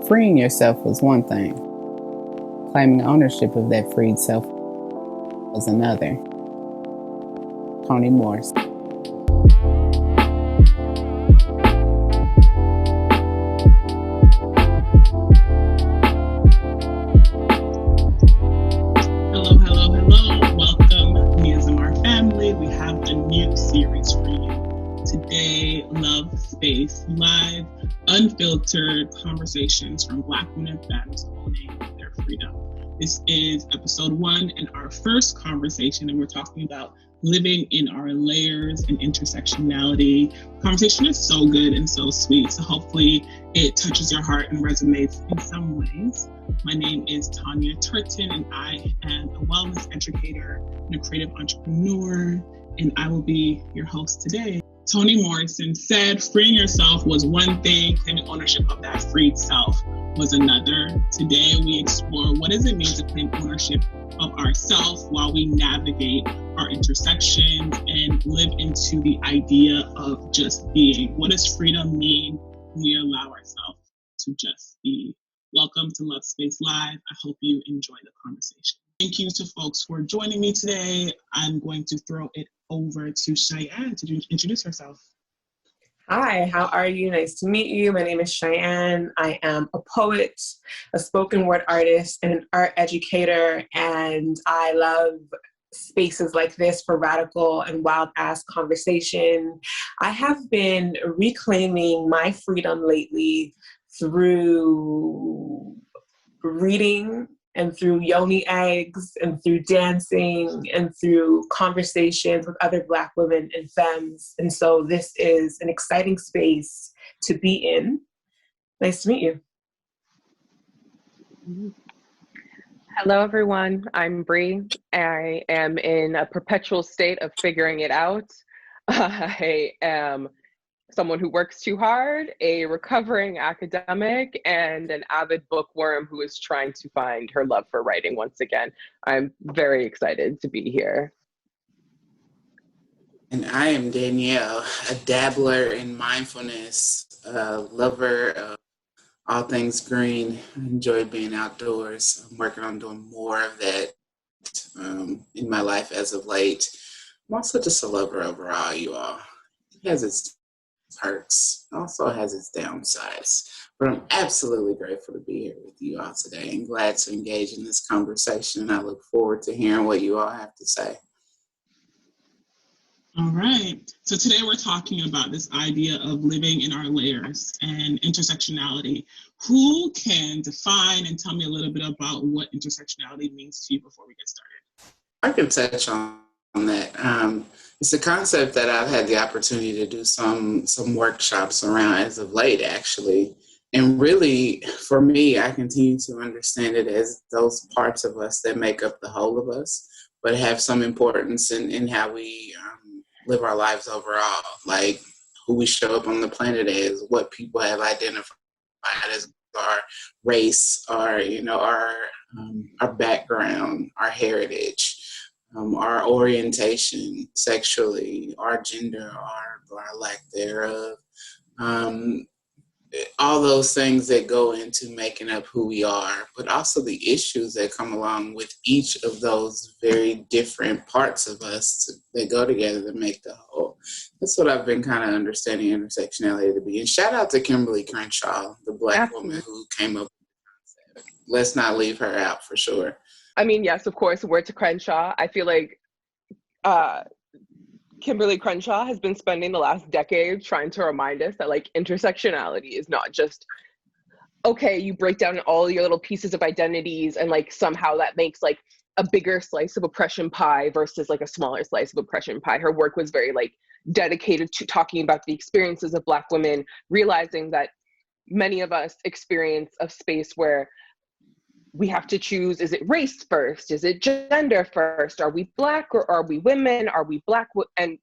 Freeing yourself was one thing. Claiming ownership of that freed self was another. Toni Morrison. Hello, hello, hello. Welcome, me and our family. We have a new series for you. Today, Love Space Live, Unfiltered Conversations from Black women femmes owning their freedom. This is episode 1 and our first conversation, and we're talking about living in our layers and intersectionality. Conversation is so good and so sweet, so hopefully it touches your heart and resonates in some ways. My name is Tanya Turton, and I am a wellness educator and a creative entrepreneur, and I will be your host today. Toni Morrison said, freeing yourself was one thing, claiming ownership of that freed self was another. Today, we explore what does it mean to claim ownership of ourselves while we navigate our intersections and live into the idea of just being. What does freedom mean when we allow ourselves to just be? Welcome to Love Space Live. I hope you enjoy the conversation. Thank you to folks for joining me today. I'm going to throw it over to Cheyenne to introduce herself. Hi, how are you? Nice to meet you. My name is Cheyenne. I am a poet, a spoken word artist, and an art educator, and I love spaces like this for radical and wild ass conversation. I have been reclaiming my freedom lately through reading and through yoni eggs and through dancing and through conversations with other Black women and femmes. And so this is an exciting space to be in. Nice to meet you. Hello, everyone. I'm Bree. I am in a perpetual state of figuring it out. I am someone who works too hard, a recovering academic, and an avid bookworm who is trying to find her love for writing once again. I'm very excited to be here. And I am Danielle, a dabbler in mindfulness, a lover of all things green. I enjoy being outdoors. I'm working on doing more of that in my life as of late. I'm also just a lover overall, you all. It has its perks, also has its downsides. But I'm absolutely grateful to be here with you all today and glad to engage in this conversation. And I look forward to hearing what you all have to say. All right. So today we're talking about this idea of living in our layers and intersectionality. Who can define and tell me a little bit about what intersectionality means to you before we get started? I can touch on that. It's a concept that I've had the opportunity to do some workshops around as of late, actually. And really, for me, I continue to understand it as those parts of us that make up the whole of us, but have some importance in how we live our lives overall, like who we show up on the planet as, what people have identified as our race, our background, our heritage. Our orientation sexually, our gender, our lack thereof, all those things that go into making up who we are, but also the issues that come along with each of those very different parts of us that go together to make the whole. That's what I've been kind of understanding intersectionality to be. And shout out to Kimberly Crenshaw, the Black woman who came up with the concept. Let's not leave her out for sure. I mean, yes, of course, word to Crenshaw. I feel like Kimberly Crenshaw has been spending the last decade trying to remind us that like intersectionality is not just, okay, you break down all your little pieces of identities and like somehow that makes like a bigger slice of oppression pie versus like a smaller slice of oppression pie. Her work was very like dedicated to talking about the experiences of Black women, realizing that many of us experience a space where we have to choose, is it race first? Is it gender first? Are we Black or are we women? Are we Black? And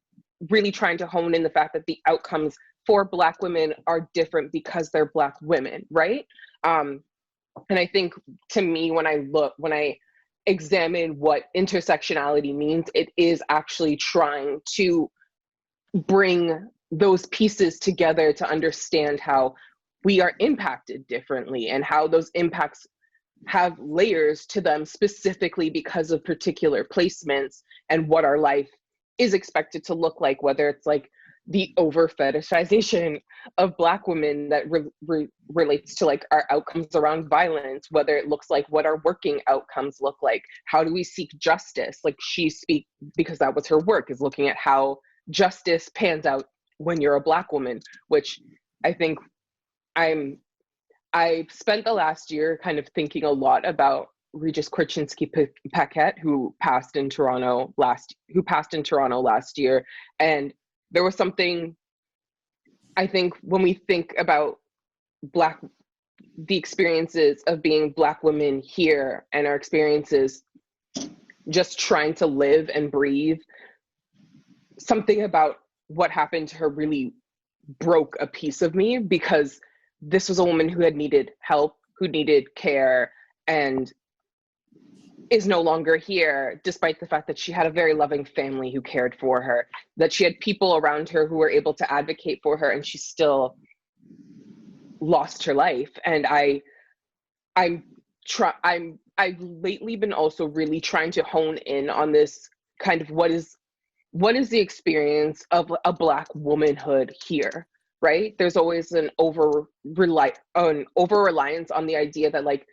really trying to hone in the fact that the outcomes for Black women are different because they're Black women, right? And I think to me, when I examine what intersectionality means, it is actually trying to bring those pieces together to understand how we are impacted differently, and how those impacts have layers to them specifically because of particular placements and what our life is expected to look like, whether it's like the over fetishization of Black women that relates to like our outcomes around violence, whether it looks like what our working outcomes look like, how do we seek justice? Like because that was her work, is looking at how justice pans out when you're a Black woman, which I think I spent the last year kind of thinking a lot about Regis Korchinski-Paquette, who passed in Toronto last year. And there was something, I think, when we think about the experiences of being Black women here, and our experiences just trying to live and breathe, something about what happened to her really broke a piece of me, because this was a woman who had needed help, who needed care, and is no longer here, despite the fact that she had a very loving family who cared for her, that she had people around her who were able to advocate for her, and she still lost her life. And I've lately been also really trying to hone in on this kind of what is the experience of a Black womanhood here, right? There's always an over-reliance on the idea that like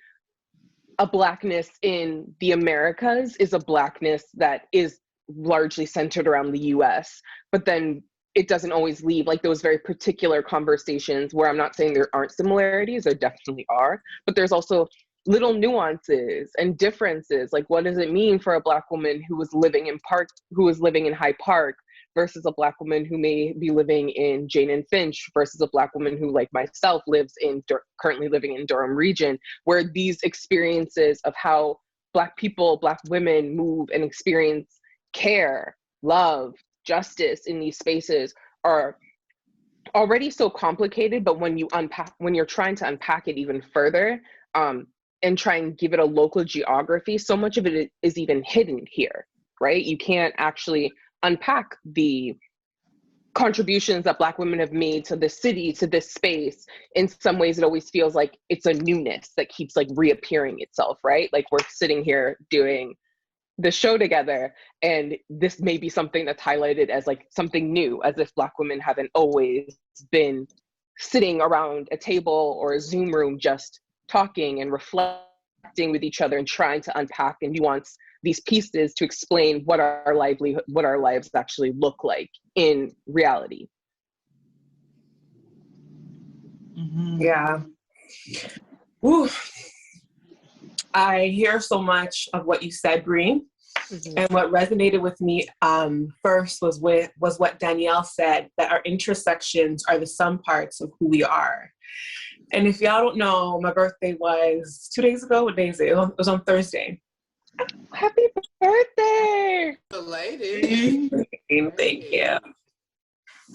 a Blackness in the Americas is a Blackness that is largely centered around the US, but then it doesn't always leave like those very particular conversations, where I'm not saying there aren't similarities, there definitely are, but there's also little nuances and differences. Like, what does it mean for a Black woman who was living in Hyde Park versus a Black woman who may be living in Jane and Finch versus a Black woman who, like myself, currently living in Durham region, where these experiences of how Black people, Black women move and experience care, love, justice in these spaces are already so complicated. But when you're trying to unpack it even further, and try and give it a local geography, so much of it is even hidden here, right? You can't actually unpack the contributions that Black women have made to this city, to this space. In some ways, it always feels like it's a newness that keeps like reappearing itself, right? Like, we're sitting here doing the show together, and this may be something that's highlighted as like something new, as if Black women haven't always been sitting around a table or a Zoom room just talking and reflecting with each other and trying to unpack and nuance these pieces to explain what our lives actually look like in reality. Mm-hmm. Yeah. Ooh. I hear so much of what you said, Bree. Mm-hmm. And what resonated with me first was what Danielle said, that our intersections are the sum parts of who we are. And if y'all don't know, my birthday was 2 days ago. What day is it? It was on Thursday. Happy birthday! Belated. Thank you.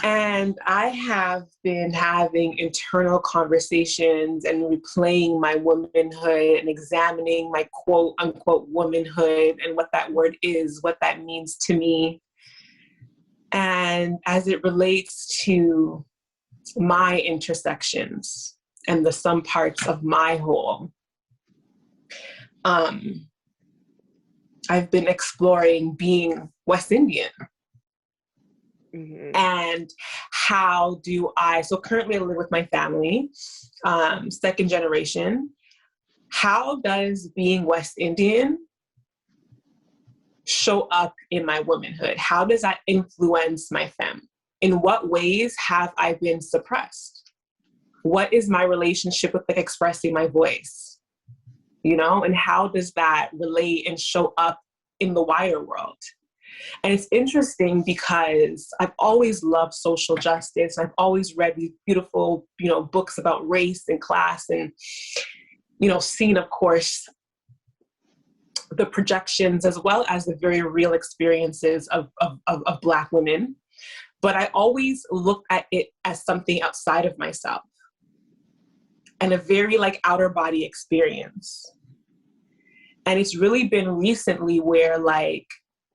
And I have been having internal conversations and replaying my womanhood and examining my quote unquote womanhood and what that word is, what that means to me. And as it relates to my intersections and the sum parts of my whole, I've been exploring being West Indian. Mm-hmm. And how do so currently I live with my family, second generation. How does being West Indian show up in my womanhood? How does that influence my femme? In what ways have I been suppressed? What is my relationship with like expressing my voice? You know, and how does that relate and show up in the wider world? And it's interesting because I've always loved social justice. I've always read these beautiful, books about race and class and, seen, of course, the projections as well as the very real experiences of Black women. But I always looked at it as something outside of myself and a very like outer body experience. And it's really been recently where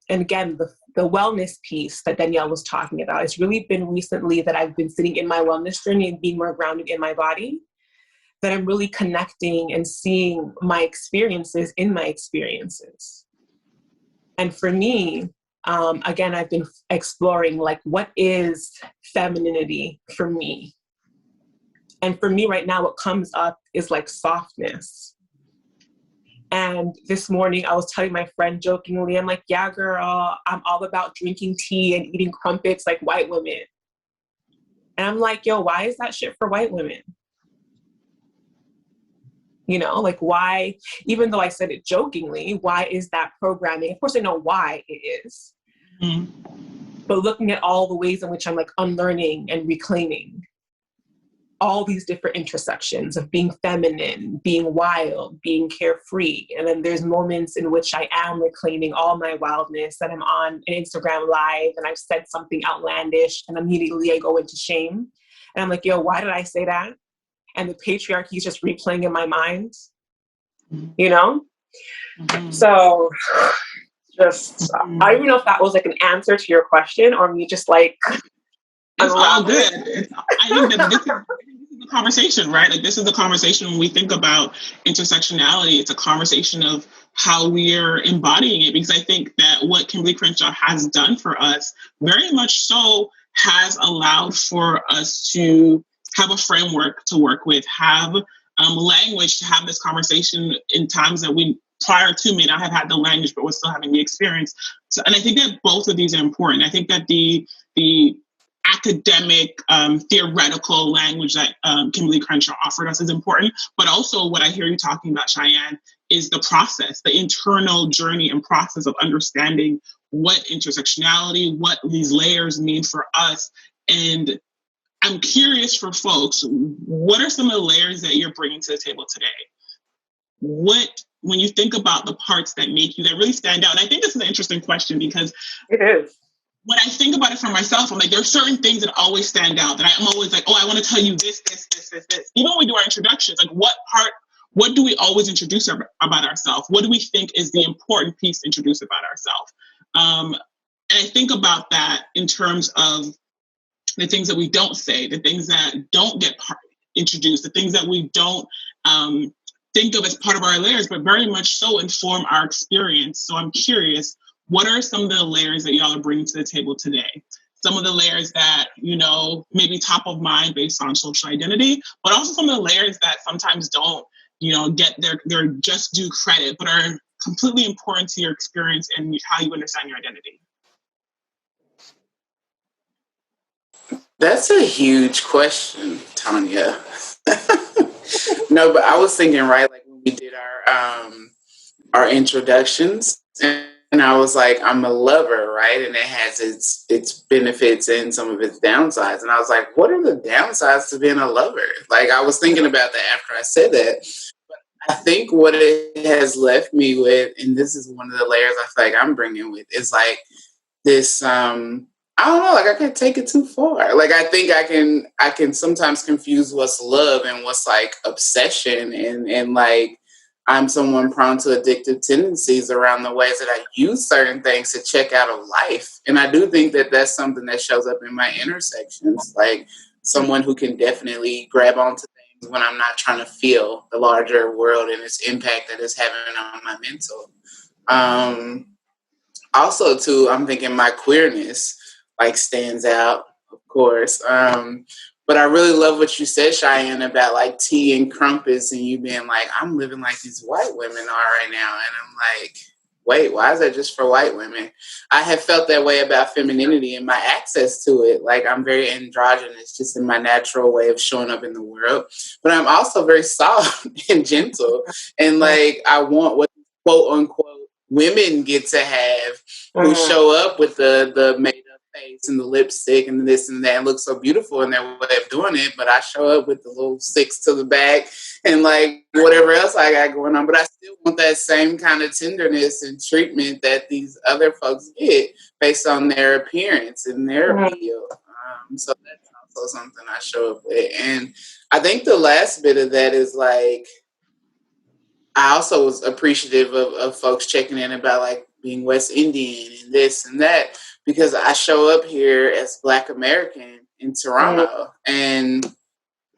and again, the wellness piece that Danielle was talking about, it's really been recently that I've been sitting in my wellness journey and being more grounded in my body that I'm really connecting and seeing my experiences in my experiences. And for me, again, I've been exploring like, what is femininity for me? And for me right now, what comes up is like softness. And this morning I was telling my friend jokingly, I'm like, yeah, girl, I'm all about drinking tea and eating crumpets like white women. And I'm like, yo, why is that shit for white women? You know, like why, even though I said it jokingly, why is that programming? Of course I know why it is. But looking at all the ways in which I'm like unlearning and reclaiming all these different intersections of being feminine, being wild, being carefree. And then there's moments in which I am reclaiming all my wildness, that I'm on an Instagram live and I've said something outlandish and immediately I go into shame. And I'm like, yo, why did I say that? And the patriarchy is just replaying in my mind, you know? So just, I don't even know if that was like an answer to your question or me just like, it's all good. I think that this is the conversation, right? Like this is the conversation when we think about intersectionality. It's a conversation of how we're embodying it, because I think that what Kimberly Crenshaw has done for us very much so has allowed for us to have a framework to work with, have language to have this conversation in times that we prior to may not have had the language, but we're still having the experience. So, and I think that both of these are important. I think that the academic, theoretical language that Kimberly Crenshaw offered us is important, but also what I hear you talking about, Cheyenne, is the process, the internal journey and process of understanding what intersectionality, what these layers mean for us. And I'm curious for folks, what are some of the layers that you're bringing to the table today? When you think about the parts that make you, that really stand out, and I think this is an interesting question because it is. When I think about it for myself, I'm like, there are certain things that always stand out that I'm always like, oh, I want to tell you this. Even when we do our introductions, like what do we always introduce about ourselves? What do we think is the important piece to introduce about ourselves? And I think about that in terms of the things that we don't say, the things that don't get introduced, the things that we don't think of as part of our layers, but very much so inform our experience. So I'm curious, what are some of the layers that y'all are bringing to the table today? Some of the layers that, you know, maybe top of mind based on social identity, but also some of the layers that sometimes don't, you know, get their just due credit, but are completely important to your experience and how you understand your identity. That's a huge question, Tanya. No, but I was thinking, right, like when we did our introductions, and I was like, I'm a lover, right? And it has its benefits and some of its downsides. And I was like, what are the downsides to being a lover? Like, I was thinking about that after I said that. But I think what it has left me with, and this is one of the layers I feel like I'm bringing with, is like this, I don't know, like I can take it too far. Like I think I can sometimes confuse what's love and what's like obsession, and like I'm someone prone to addictive tendencies around the ways that I use certain things to check out of life. And I do think that that's something that shows up in my intersections, like someone who can definitely grab onto things when I'm not trying to feel the larger world and its impact that it's having on my mental. Also, too, I'm thinking my queerness like stands out, of course. But I really love what you said, Cheyenne, about like tea and crumpets and you being like, I'm living like these white women are right now. And I'm like, wait, why is that just for white women? I have felt that way about femininity and my access to it. Like I'm very androgynous just in my natural way of showing up in the world. But I'm also very soft and gentle. And like I want what quote unquote women get to have, who show up with the made up face and the lipstick and this and that and look so beautiful in their way of doing it. But I show up with the little six to the back and like whatever else I got going on. But I still want that same kind of tenderness and treatment that these other folks get based on their appearance and their appeal. So that's also something I show up with. And I think the last bit of that is like, I also was appreciative of folks checking in about like being West Indian and this and that, because I show up here as Black American in Toronto. And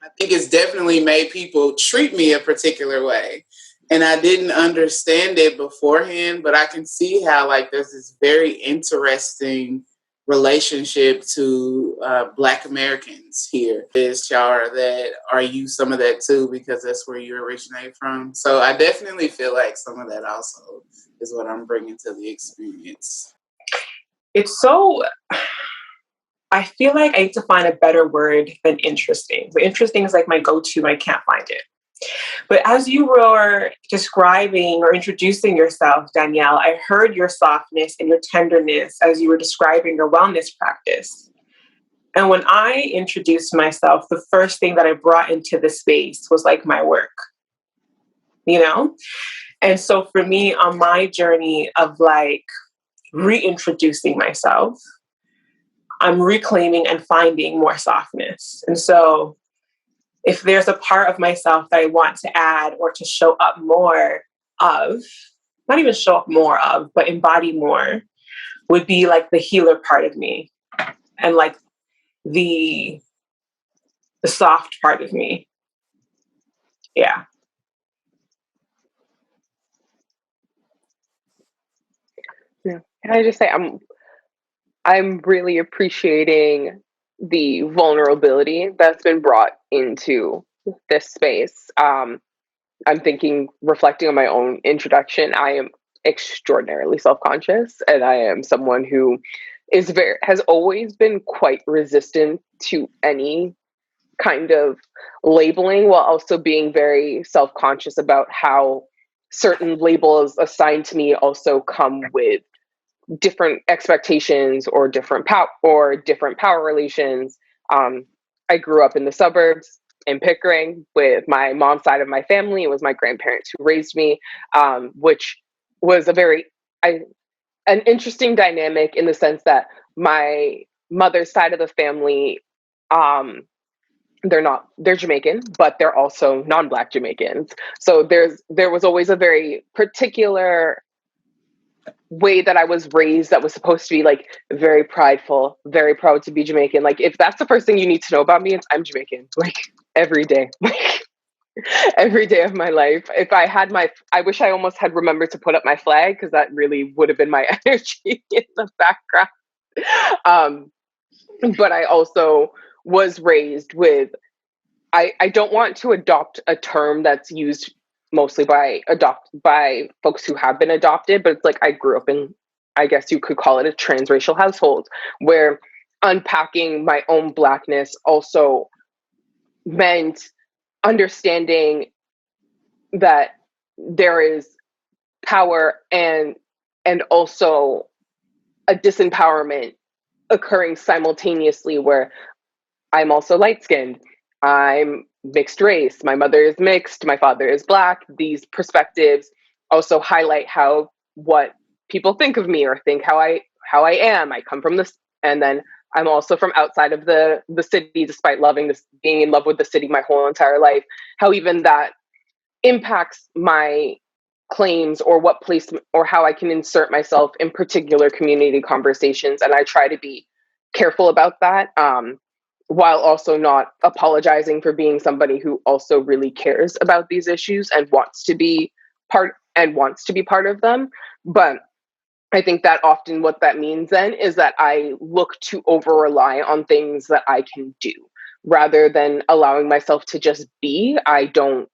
I think it's definitely made people treat me a particular way. And I didn't understand it beforehand, but I can see how like there's this very interesting relationship to Black Americans here. Is Char that are you some of that too, because that's where you originate from? So I definitely feel like some of that also is what I'm bringing to the experience. It's so, I feel like I need to find a better word than interesting. But interesting is like my go-to, I can't find it. But as you were describing or introducing yourself, Danielle, I heard your softness and your tenderness as you were describing your wellness practice. And when I introduced myself, the first thing that I brought into the space was like my work, you know? And so for me, on my journey of like reintroducing myself, I'm reclaiming and finding more softness. And so if there's a part of myself that I want to add or to show up more of, not even show up more of, but embody more, would be like the healer part of me and like the soft part of me. Yeah. Yeah. Can I just say I'm really appreciating the vulnerability that's been brought into this space. I'm thinking, reflecting on my own introduction, I am extraordinarily self-conscious, and I am someone who has always been quite resistant to any kind of labeling, while also being very self-conscious about how certain labels assigned to me also come with different expectations or different power relations. I grew up in the suburbs in Pickering with my mom's side of my family. It was my grandparents who raised me, which was an interesting dynamic in the sense that my mother's side of the family, they're Jamaican, but they're also non-Black Jamaicans. So there was always a very particular way that I was raised that was supposed to be like very prideful, very proud to be Jamaican. Like, if that's the first thing you need to know about me, it's I'm Jamaican. Like, every day. Every day of my life. If I had I wish I almost had remembered to put up my flag, because that really would have been my energy in the background. But I also was raised with, I don't want to adopt a term that's used mostly by folks who have been adopted, but it's like I grew up in, I guess you could call it a transracial household, where unpacking my own Blackness also meant understanding that there is power and also a disempowerment occurring simultaneously, where I'm also light-skinned, I'm mixed race, my mother is mixed, my father is Black. These perspectives also highlight what people think of me or think how I am. I come from this, and then I'm also from outside of the city, despite being in love with the city my whole entire life. How even that impacts my claims or what place or how I can insert myself in particular community conversations. And I try to be careful about that, while also not apologizing for being somebody who also really cares about these issues and wants to be part of them. But I think that often what that means then is that I look to over rely on things that I can do rather than allowing myself to just be. I don't,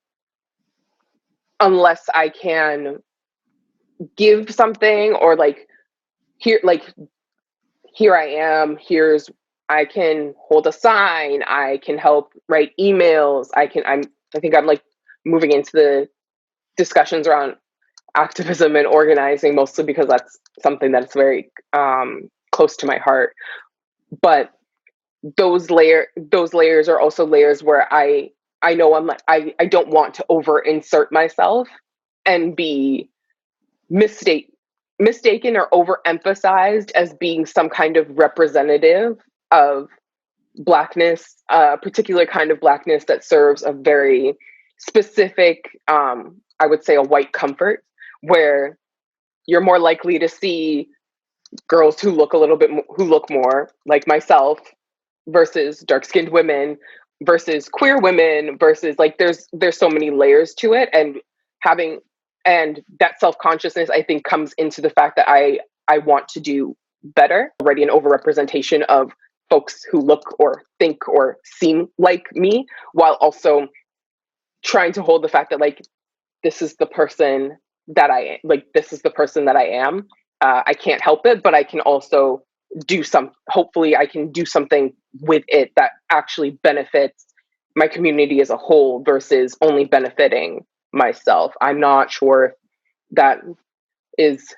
unless I can give something or here I am, I can hold a sign, I can help write emails, I think I'm like moving into the discussions around activism and organizing, mostly because that's something that's very close to my heart. But those layers are also layers where I know I don't want to over insert myself and be mistaken or overemphasized as being some kind of representative of Blackness, a particular kind of Blackness that serves a very specific, I would say, a white comfort, where you're more likely to see girls who look more like myself versus dark-skinned women, versus queer women versus like there's so many layers to it, and that self-consciousness I think comes into the fact that I want to do better. Already an overrepresentation of folks who look or think or seem like me, while also trying to hold the fact that like this is the person that I am. I can't help it, but I can also hopefully I can do something with it that actually benefits my community as a whole versus only benefiting myself. I'm not sure if that is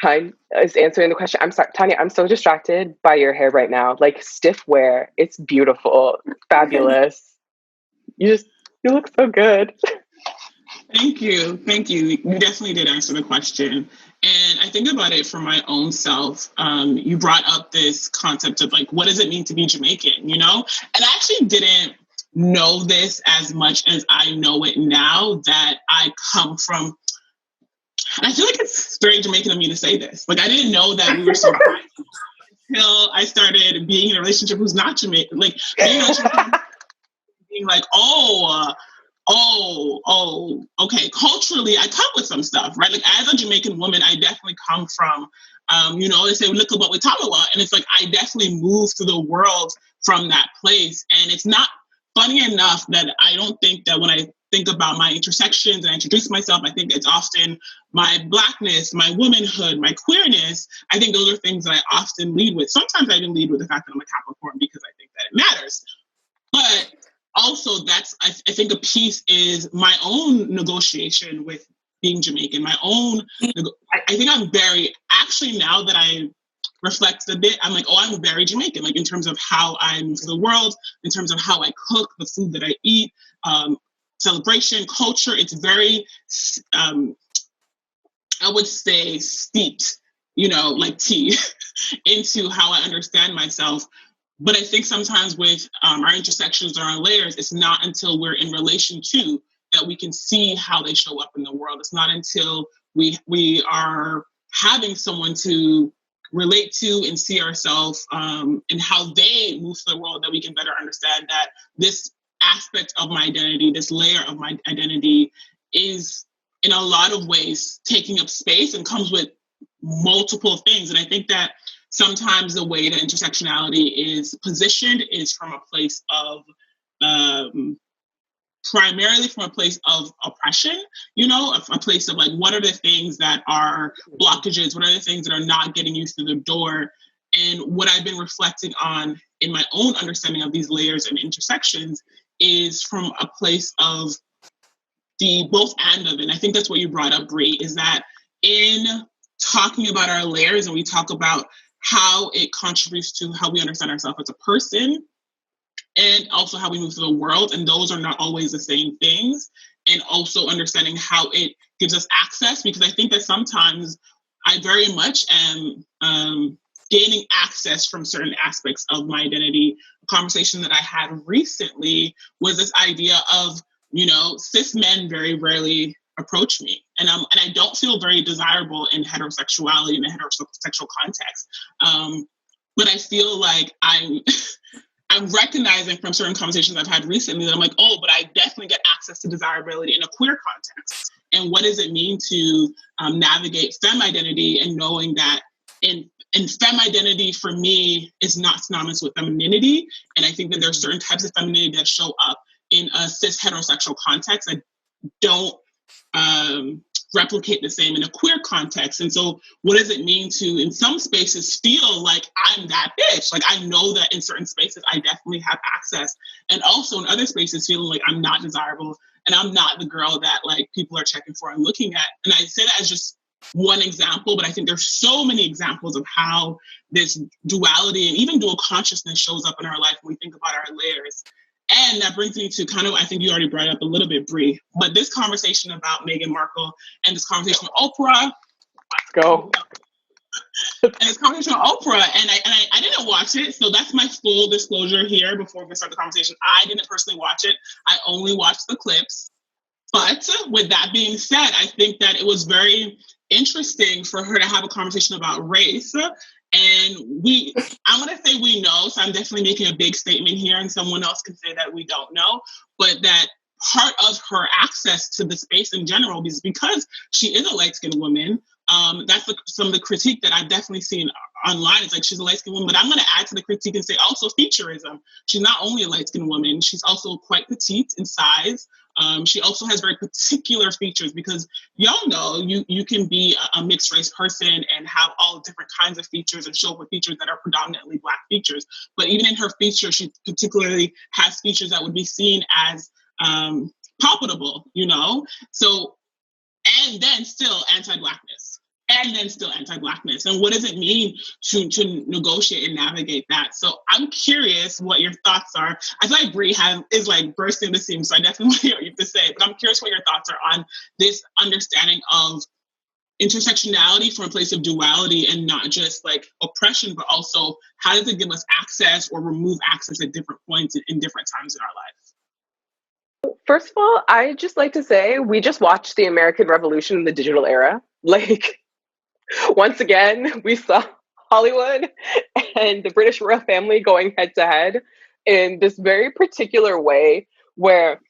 answering the question. I'm sorry, Tanya, I'm so distracted by your hair right now. Like stiff wear. It's beautiful. Fabulous. You look so good. Thank you. You definitely did answer the question. And I think about it for my own self. You brought up this concept of like, what does it mean to be Jamaican, you know? And I actually didn't know this as much as I know it now, that I come from, and I feel like it's very Jamaican of me to say this. Like, I didn't know that we were so prideful until I started being in a relationship who's not Jamaican. Like, being not Jamaican, being like, okay. Culturally, I come with some stuff, right? Like, as a Jamaican woman, I definitely come from, they say, look at what we talk about. And it's like, I definitely moved through the world from that place. And it's not funny enough that I don't think that when I think about my intersections and I introduce myself, I think it's often my Blackness, my womanhood, my queerness. I think those are things that I often lead with. Sometimes I even lead with the fact that I'm a Capricorn because I think that it matters. But also, I think a piece is my own negotiation with being Jamaican, my own, I think I'm very, actually now that I reflect a bit, I'm like, I'm very Jamaican, like in terms of how I move through the world, in terms of how I cook, the food that I eat, celebration, culture. It's very, I would say steeped, like tea into how I understand myself. But I think sometimes with our intersections or our layers, it's not until we're in relation to that we can see how they show up in the world. It's not until we are having someone to relate to and see ourselves and how they move through the world that we can better understand that this aspect of my identity, this layer of my identity is in a lot of ways taking up space and comes with multiple things. And I think that sometimes the way that intersectionality is positioned is from a place of, primarily from a place of oppression, a place of like, what are the things that are blockages? What are the things that are not getting you through the door? And what I've been reflecting on in my own understanding of these layers and intersections is from a place of the both and of it. And I think that's what you brought up, Bree, is that in talking about our layers and we talk about how it contributes to how we understand ourselves as a person and also how we move through the world. And those are not always the same things. And also understanding how it gives us access, because I think that sometimes I very much am gaining access from certain aspects of my identity. A conversation that I had recently was this idea of, cis men very rarely approach me. And I don't feel very desirable in heterosexuality, in a heterosexual context. But I feel like I'm recognizing from certain conversations I've had recently that I'm like, but I definitely get access to desirability in a queer context. And what does it mean to navigate femme identity and knowing that in femme identity for me is not synonymous with femininity. And I think that there are certain types of femininity that show up in a cis heterosexual context that don't replicate the same in a queer context. And so what does it mean to, in some spaces, feel like I'm that bitch? Like, I know that in certain spaces, I definitely have access. And also in other spaces, feeling like I'm not desirable and I'm not the girl that like people are checking for and looking at. And I say that as just one example, but I think there's so many examples of how this duality and even dual consciousness shows up in our life when we think about our layers. And that brings me to kind of, I think you already brought it up a little bit, Bree, but this conversation about Meghan Markle and this conversation with Oprah. Let's go. And this conversation with Oprah, and I didn't watch it, so that's my full disclosure here before we start the conversation. I didn't personally watch it. I only watched the clips. But with that being said, I think that it was very interesting for her to have a conversation about race And I'm going to say we know, so I'm definitely making a big statement here, and someone else can say that we don't know, but that part of her access to the space in general is because she is a light-skinned woman. That's some of the critique that I've definitely seen online. It's like, she's a light-skinned woman, but I'm going to add to the critique and say also featureism. She's not only a light-skinned woman, she's also quite petite in size. She also has very particular features, because y'all know you can be a mixed race person and have all different kinds of features and show up with features that are predominantly Black features. But even in her features, she particularly has features that would be seen as palpable, you know? So, and then still anti-Blackness. And then still anti-Blackness. And what does it mean to negotiate and navigate that? So I'm curious what your thoughts are. I feel like Bree is like bursting the seams, so I definitely want to hear what you have to say. But I'm curious what your thoughts are on this understanding of intersectionality from a place of duality and not just like oppression, but also how does it give us access or remove access at different points in different times in our lives? First of all, I just like to say we just watched the American Revolution in the digital era. Like, once again, we saw Hollywood and the British royal family going head to head in this very particular way, where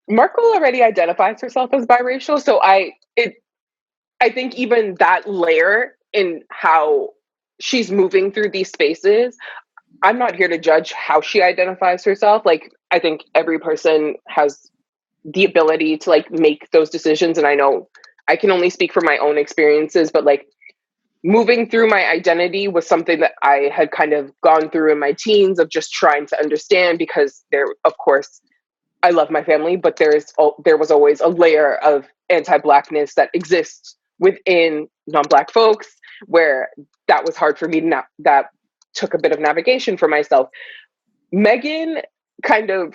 Markle already identifies herself as biracial. So I think even that layer in how she's moving through these spaces, I'm not here to judge how she identifies herself. Like, I think every person has the ability to like make those decisions. And I know I can only speak for my own experiences, but like moving through my identity was something that I had kind of gone through in my teens of just trying to understand, because there, of course, I love my family, but there was always a layer of anti-Blackness that exists within non-Black folks, where that was hard for me to that took a bit of navigation for myself. Meghan kind of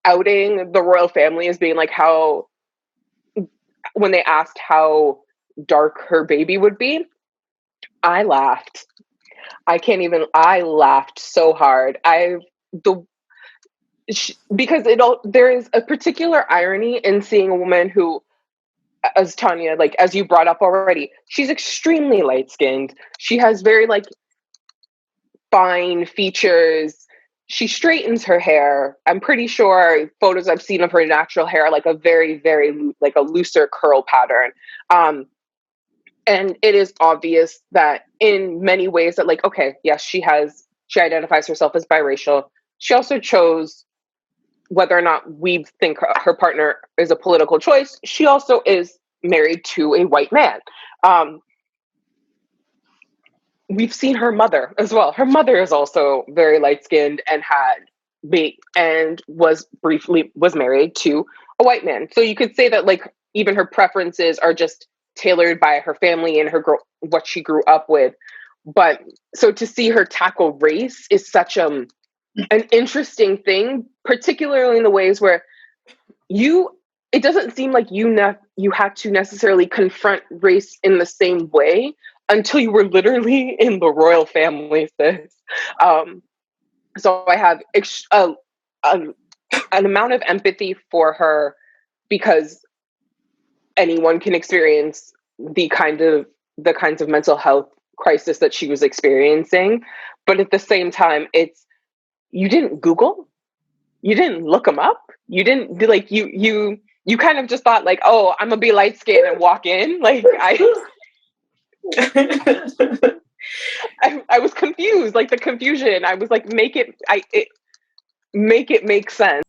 outing the royal family as being like how, when they asked how dark her baby would be, I laughed. I laughed so hard. Because there is a particular irony in seeing a woman who, as Tanya, like, as you brought up already, she's extremely light-skinned. She has very like fine features. She straightens her hair. I'm pretty sure photos I've seen of her natural hair are like a very, very like a looser curl pattern. And it is obvious that in many ways that like, okay, yes, she identifies herself as biracial. She also chose, whether or not we think her partner is a political choice, she also is married to a white man. We've seen her mother as well. Her mother is also very light-skinned and was married to a white man. So you could say that like even her preferences are just tailored by her family and what she grew up with. But so to see her tackle race is such an interesting thing, particularly in the ways where it doesn't seem like you had to necessarily confront race in the same way until you were literally in the royal family, sis. So I have an amount of empathy for her, because anyone can experience the kinds of mental health crisis that she was experiencing. But at the same time, you didn't Google, you didn't look them up, you didn't like you kind of just thought like, oh, I'm gonna be light skinned and walk in. Like I was confused, like the confusion. I was like, make it make sense.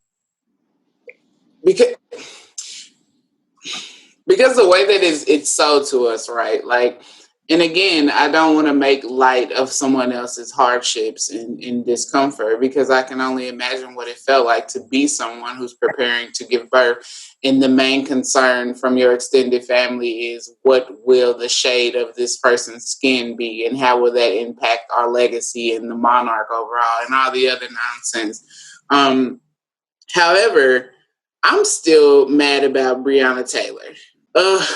Because the way that it's sold to us, right? Like, and again, I don't want to make light of someone else's hardships and discomfort, because I can only imagine what it felt like to be someone who's preparing to give birth. And the main concern from your extended family is, what will the shade of this person's skin be, and how will that impact our legacy and the monarch overall, and all the other nonsense. However, I'm still mad about Breonna Taylor.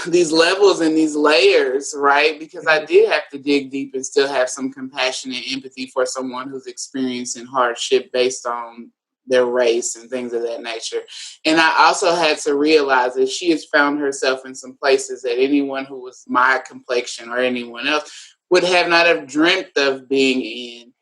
These levels and these layers, right? Because I did have to dig deep and still have some compassion and empathy for someone who's experiencing hardship based on their race and things of that nature. And I also had to realize that she has found herself in some places that anyone who was my complexion or anyone else would have not have dreamt of being in.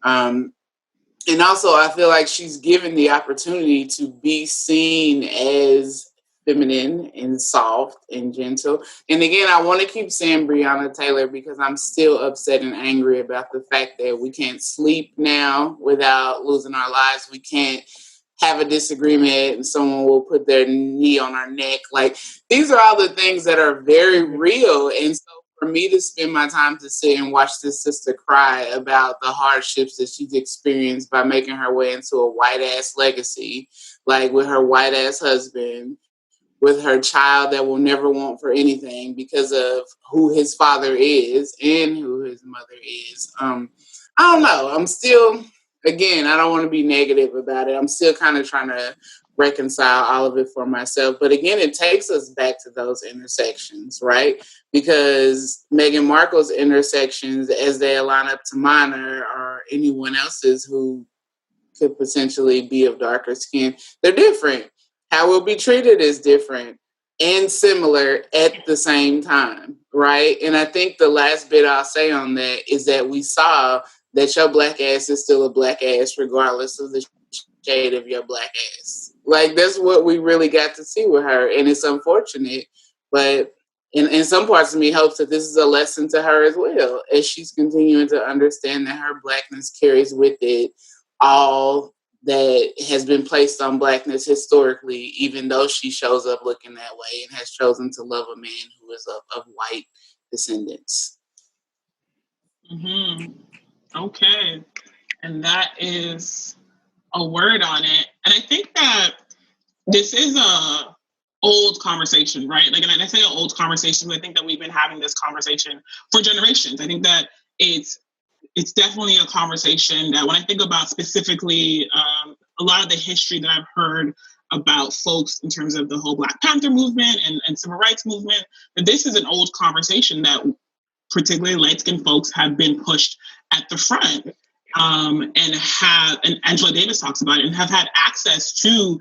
And also, I feel like she's given the opportunity to be seen as feminine and soft and gentle. And again, I want to keep saying Breonna Taylor because I'm still upset and angry about the fact that we can't sleep now without losing our lives. We can't have a disagreement and someone will put their knee on our neck. Like, these are all the things that are very real. And so for me to spend my time to sit and watch this sister cry about the hardships that she's experienced by making her way into a white ass legacy, like with her white ass husband, with her child that will never want for anything because of who his father is and who his mother is. I don't know. I'm still, again, I don't want to be negative about it. I'm still kind of trying to reconcile all of it for myself. But again, it takes us back to those intersections, right? Because Meghan Markle's intersections, as they line up to mine or anyone else's who could potentially be of darker skin, they're different. How we'll be treated is different and similar at the same time, right? And I think the last bit I'll say on that is that we saw that your black ass is still a black ass regardless of the shade of your black ass. Like, that's what we really got to see with her. And it's unfortunate, but in some parts of me hopes that this is a lesson to her as well, as she's continuing to understand that her blackness carries with it all that has been placed on blackness historically, even though she shows up looking that way and has chosen to love a man who is of white descendants. Mm-hmm. Okay. And that is a word on it. And I think that this is a old conversation, right? Like, and I say old conversation, I think that we've been having this conversation for generations. I think that it's definitely a conversation that when I think about specifically a lot of the history that I've heard about folks in terms of the whole Black Panther movement and civil rights movement, that this is an old conversation that particularly light-skinned folks have been pushed at the front. And Angela Davis talks about it, and have had access to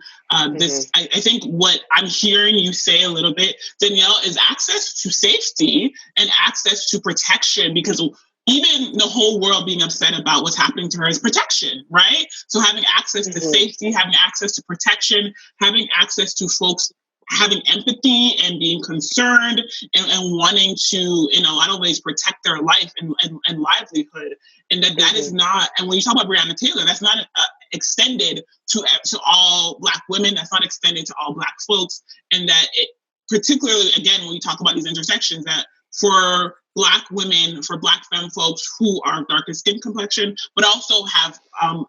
this. I think what I'm hearing you say a little bit, Danielle, is access to safety and access to protection, because even the whole world being upset about what's happening to her is protection, right? So having access to safety, having access to protection, having access to folks having empathy and being concerned and wanting to, in a lot of ways, protect their life and livelihood. And that is not, and when you talk about Breonna Taylor, that's not extended to all Black women, that's not extended to all Black folks. And that it, particularly, again, when we talk about these intersections, that for Black women, for Black femme folks who are darker skin complexion, but also have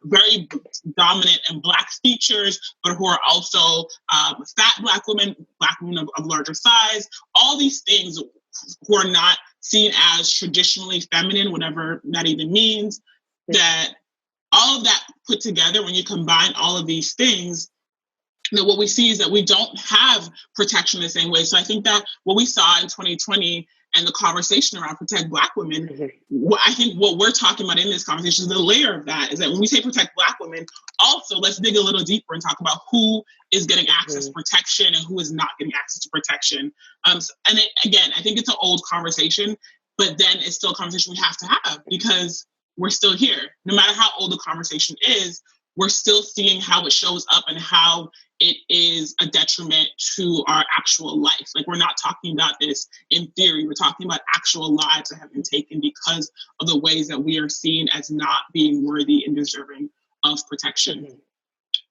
very dominant and Black features, but who are also fat Black women of larger size, all these things who are not seen as traditionally feminine, whatever that even means, that all of that put together, when you combine all of these things, that what we see is that we don't have protection the same way. So I think that what we saw in 2020 and the conversation around protect Black women, I think what we're talking about in this conversation is the layer of that, is that when we say protect Black women, also let's dig a little deeper and talk about who is getting access to protection and who is not getting access to protection. Again, I think it's an old conversation, but then it's still a conversation we have to have because we're still here. No matter how old the conversation is, we're still seeing how it shows up and how it is a detriment to our actual life. Like, we're not talking about this in theory. We're talking about actual lives that have been taken because of the ways that we are seen as not being worthy and deserving of protection.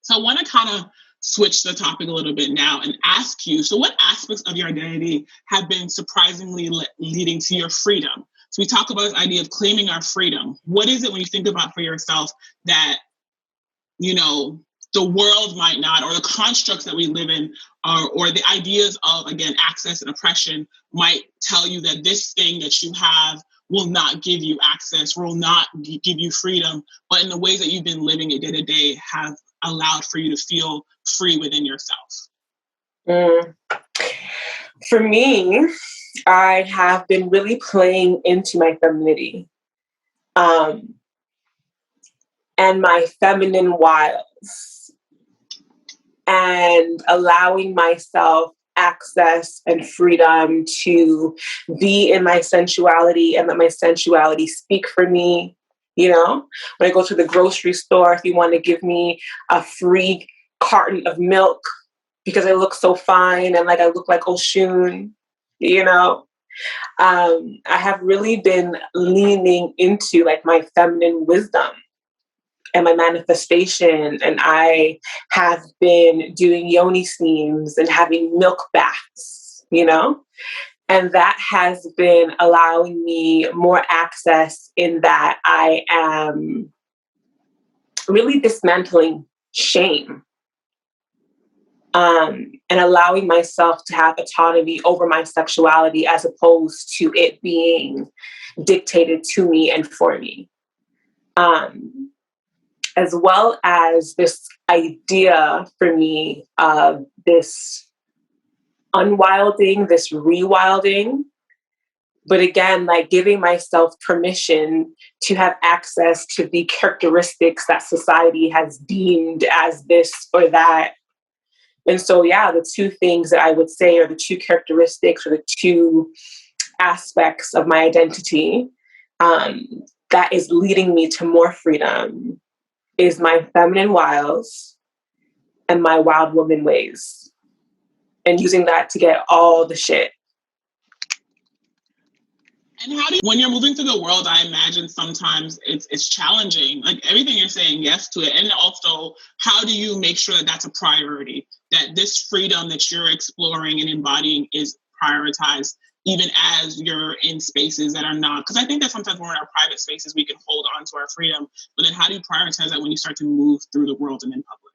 So I want to kind of switch the topic a little bit now and ask you, so what aspects of your identity have been surprisingly leading to your freedom? So we talk about this idea of claiming our freedom. What is it when you think about for yourself that, you know, the world might not, or the constructs that we live in, or the ideas of, again, access and oppression might tell you that this thing that you have will not give you access, will not give you freedom, but in the ways that you've been living it day to day have allowed for you to feel free within yourself? For me, I have been really playing into my femininity and my feminine wiles, and allowing myself access and freedom to be in my sensuality and let my sensuality speak for me. You know, when I go to the grocery store, if you want to give me a free carton of milk because I look so fine and like I look like Oshun, you know, I have really been leaning into like my feminine wisdom and my manifestation. And I have been doing yoni steams and having milk baths, you know? And that has been allowing me more access in that I am really dismantling shame, and allowing myself to have autonomy over my sexuality as opposed to it being dictated to me and for me. As well as this idea for me of this unwilding, this rewilding, but again, like giving myself permission to have access to the characteristics that society has deemed as this or that. And so, yeah, the two things that I would say are the two characteristics or the two aspects of my identity that is leading me to more freedom is my feminine wiles and my wild woman ways, and using that to get all the shit. And how do you, when you're moving through the world, I imagine sometimes it's challenging, like everything you're saying yes to it. And also, how do you make sure that that's a priority, that this freedom that you're exploring and embodying is prioritized, even as you're in spaces that are not? Because I think that sometimes when we're in our private spaces, we can hold on to our freedom. But then how do you prioritize that when you start to move through the world and in public?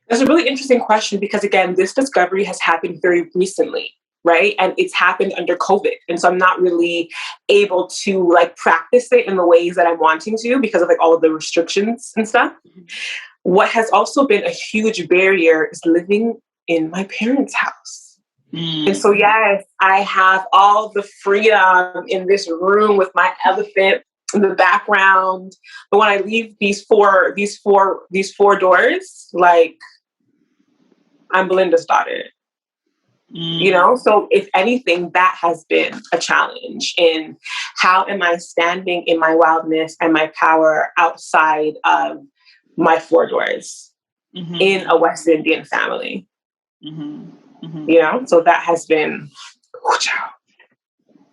That's a really interesting question because, again, this discovery has happened very recently. Right. And it's happened under COVID. And so I'm not really able to like practice it in the ways that I'm wanting to because of like all of the restrictions and stuff. Mm-hmm. What has also been a huge barrier is living in my parents' house. Mm-hmm. And so, yes, I have all the freedom in this room with my elephant in the background. But when I leave these four doors, like I'm Belinda's daughter. You know, so if anything, that has been a challenge in how am I standing in my wildness and my power outside of my four doors in a West Indian family. You know, so that has been.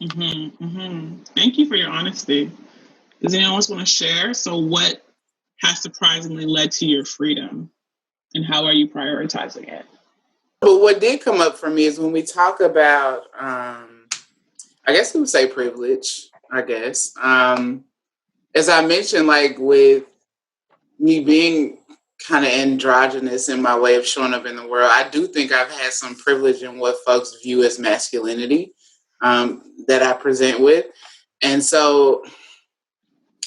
Thank you for your honesty. Does anyone else want to share? So what has surprisingly led to your freedom and how are you prioritizing it? But what did come up for me is when we talk about, I guess we would say privilege, I guess. As I mentioned, like with me being kind of androgynous in my way of showing up in the world, I do think I've had some privilege in what folks view as masculinity that I present with. And so,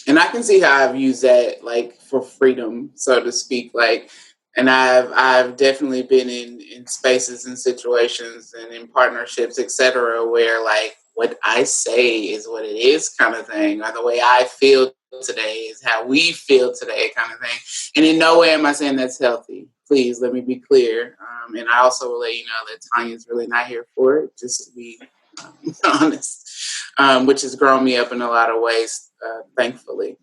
and I can see how I've used that like for freedom, so to speak, like. And I've definitely been in spaces and situations and in partnerships, et cetera, where like what I say is what it is kind of thing, or the way I feel today is how we feel today kind of thing. And in no way am I saying that's healthy. Please let me be clear. And I also will let you know that Tanya's really not here for it, just to be honest, which has grown me up in a lot of ways, thankfully.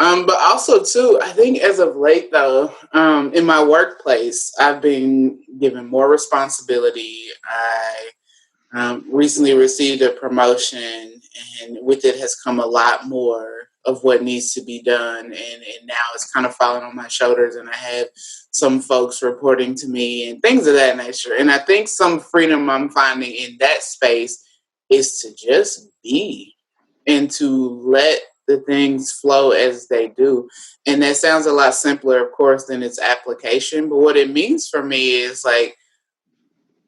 But also, too, I think as of late, though, in my workplace, I've been given more responsibility. I recently received a promotion, and with it has come a lot more of what needs to be done. And now it's kind of falling on my shoulders, and I have some folks reporting to me and things of that nature. And I think some freedom I'm finding in that space is to just be and to let the things flow as they do. And that sounds a lot simpler, of course, than its application. But what it means for me is like,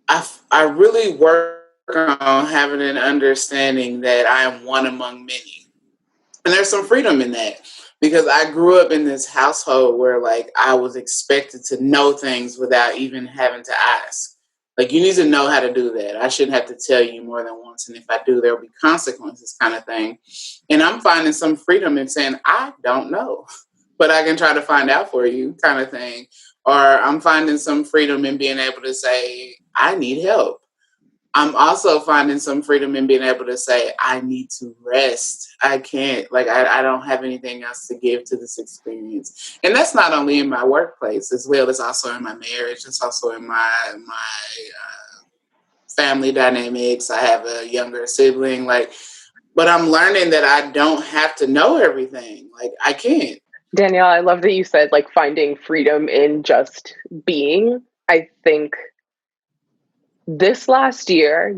I really work on having an understanding that I am one among many. And there's some freedom in that because I grew up in this household where like I was expected to know things without even having to ask. Like, you need to know how to do that. I shouldn't have to tell you more than once. And if I do, there'll be consequences kind of thing. And I'm finding some freedom in saying, I don't know, but I can try to find out for you kind of thing. Or I'm finding some freedom in being able to say, I need help. I'm also finding some freedom in being able to say, I need to rest. I can't, like, I don't have anything else to give to this experience. And that's not only in my workplace as well. It's also in my marriage. It's also in my family dynamics. I have a younger sibling, like, but I'm learning that I don't have to know everything. Like, I can't. Danielle, I love that you said, like, finding freedom in just being. I think this last year,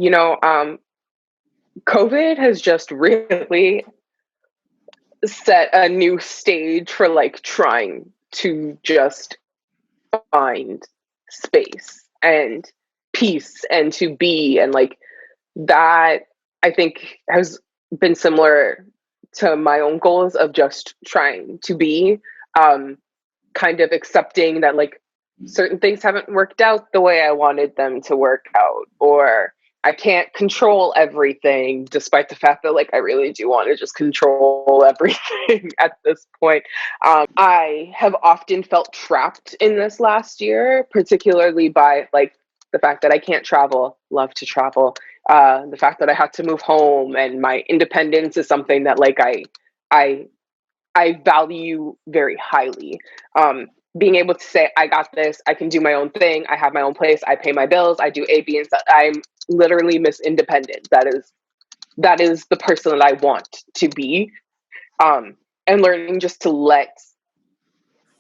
COVID has just really set a new stage for, like, trying to just find space and peace and to be, and like that I think has been similar to my own goals of just trying to be, kind of accepting that, like, certain things haven't worked out the way I wanted them to work out, or I can't control everything, despite the fact that, like, I really do want to just control everything at this point. I have often felt trapped in this last year, particularly by, like, the fact that I can't travel, love to travel, the fact that I had to move home, and my independence is something that, like, I value very highly. Being able to say, I got this, I can do my own thing, I have my own place, I pay my bills, I do A, B, and stuff. I'm literally Miss Independent. That is the person that I want to be. And learning just to let,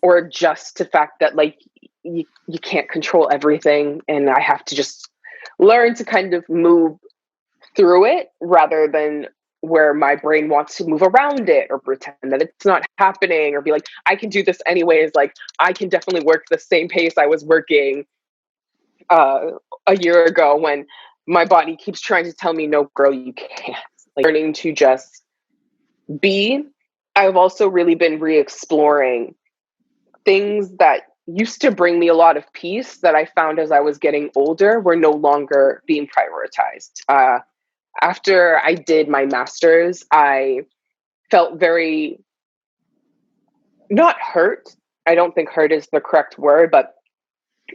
or adjust to the fact that, like, you can't control everything, and I have to just learn to kind of move through it rather than where my brain wants to move around it or pretend that it's not happening, or be like, I can do this anyways. Like, I can definitely work the same pace I was working a year ago, when my body keeps trying to tell me, no, girl, you can't. Like, learning to just be. I've also really been re-exploring things that used to bring me a lot of peace that I found as I was getting older were no longer being prioritized. After I did my master's, I felt very, not hurt. I don't think hurt is the correct word, but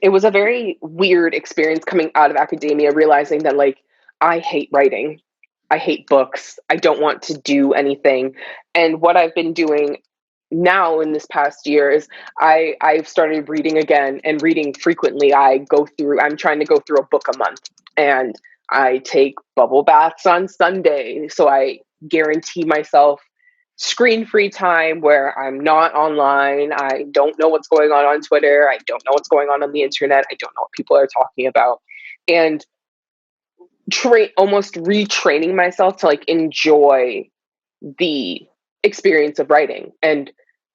it was a very weird experience coming out of academia, realizing that, like, I hate writing. I hate books. I don't want to do anything. And what I've been doing now in this past year is I've started reading again, and reading frequently. I'm trying to go through a book a month, and I take bubble baths on Sunday. So I guarantee myself screen-free time where I'm not online. I don't know what's going on Twitter. I don't know what's going on the internet. I don't know what people are talking about. And almost retraining myself to, like, enjoy the experience of writing. And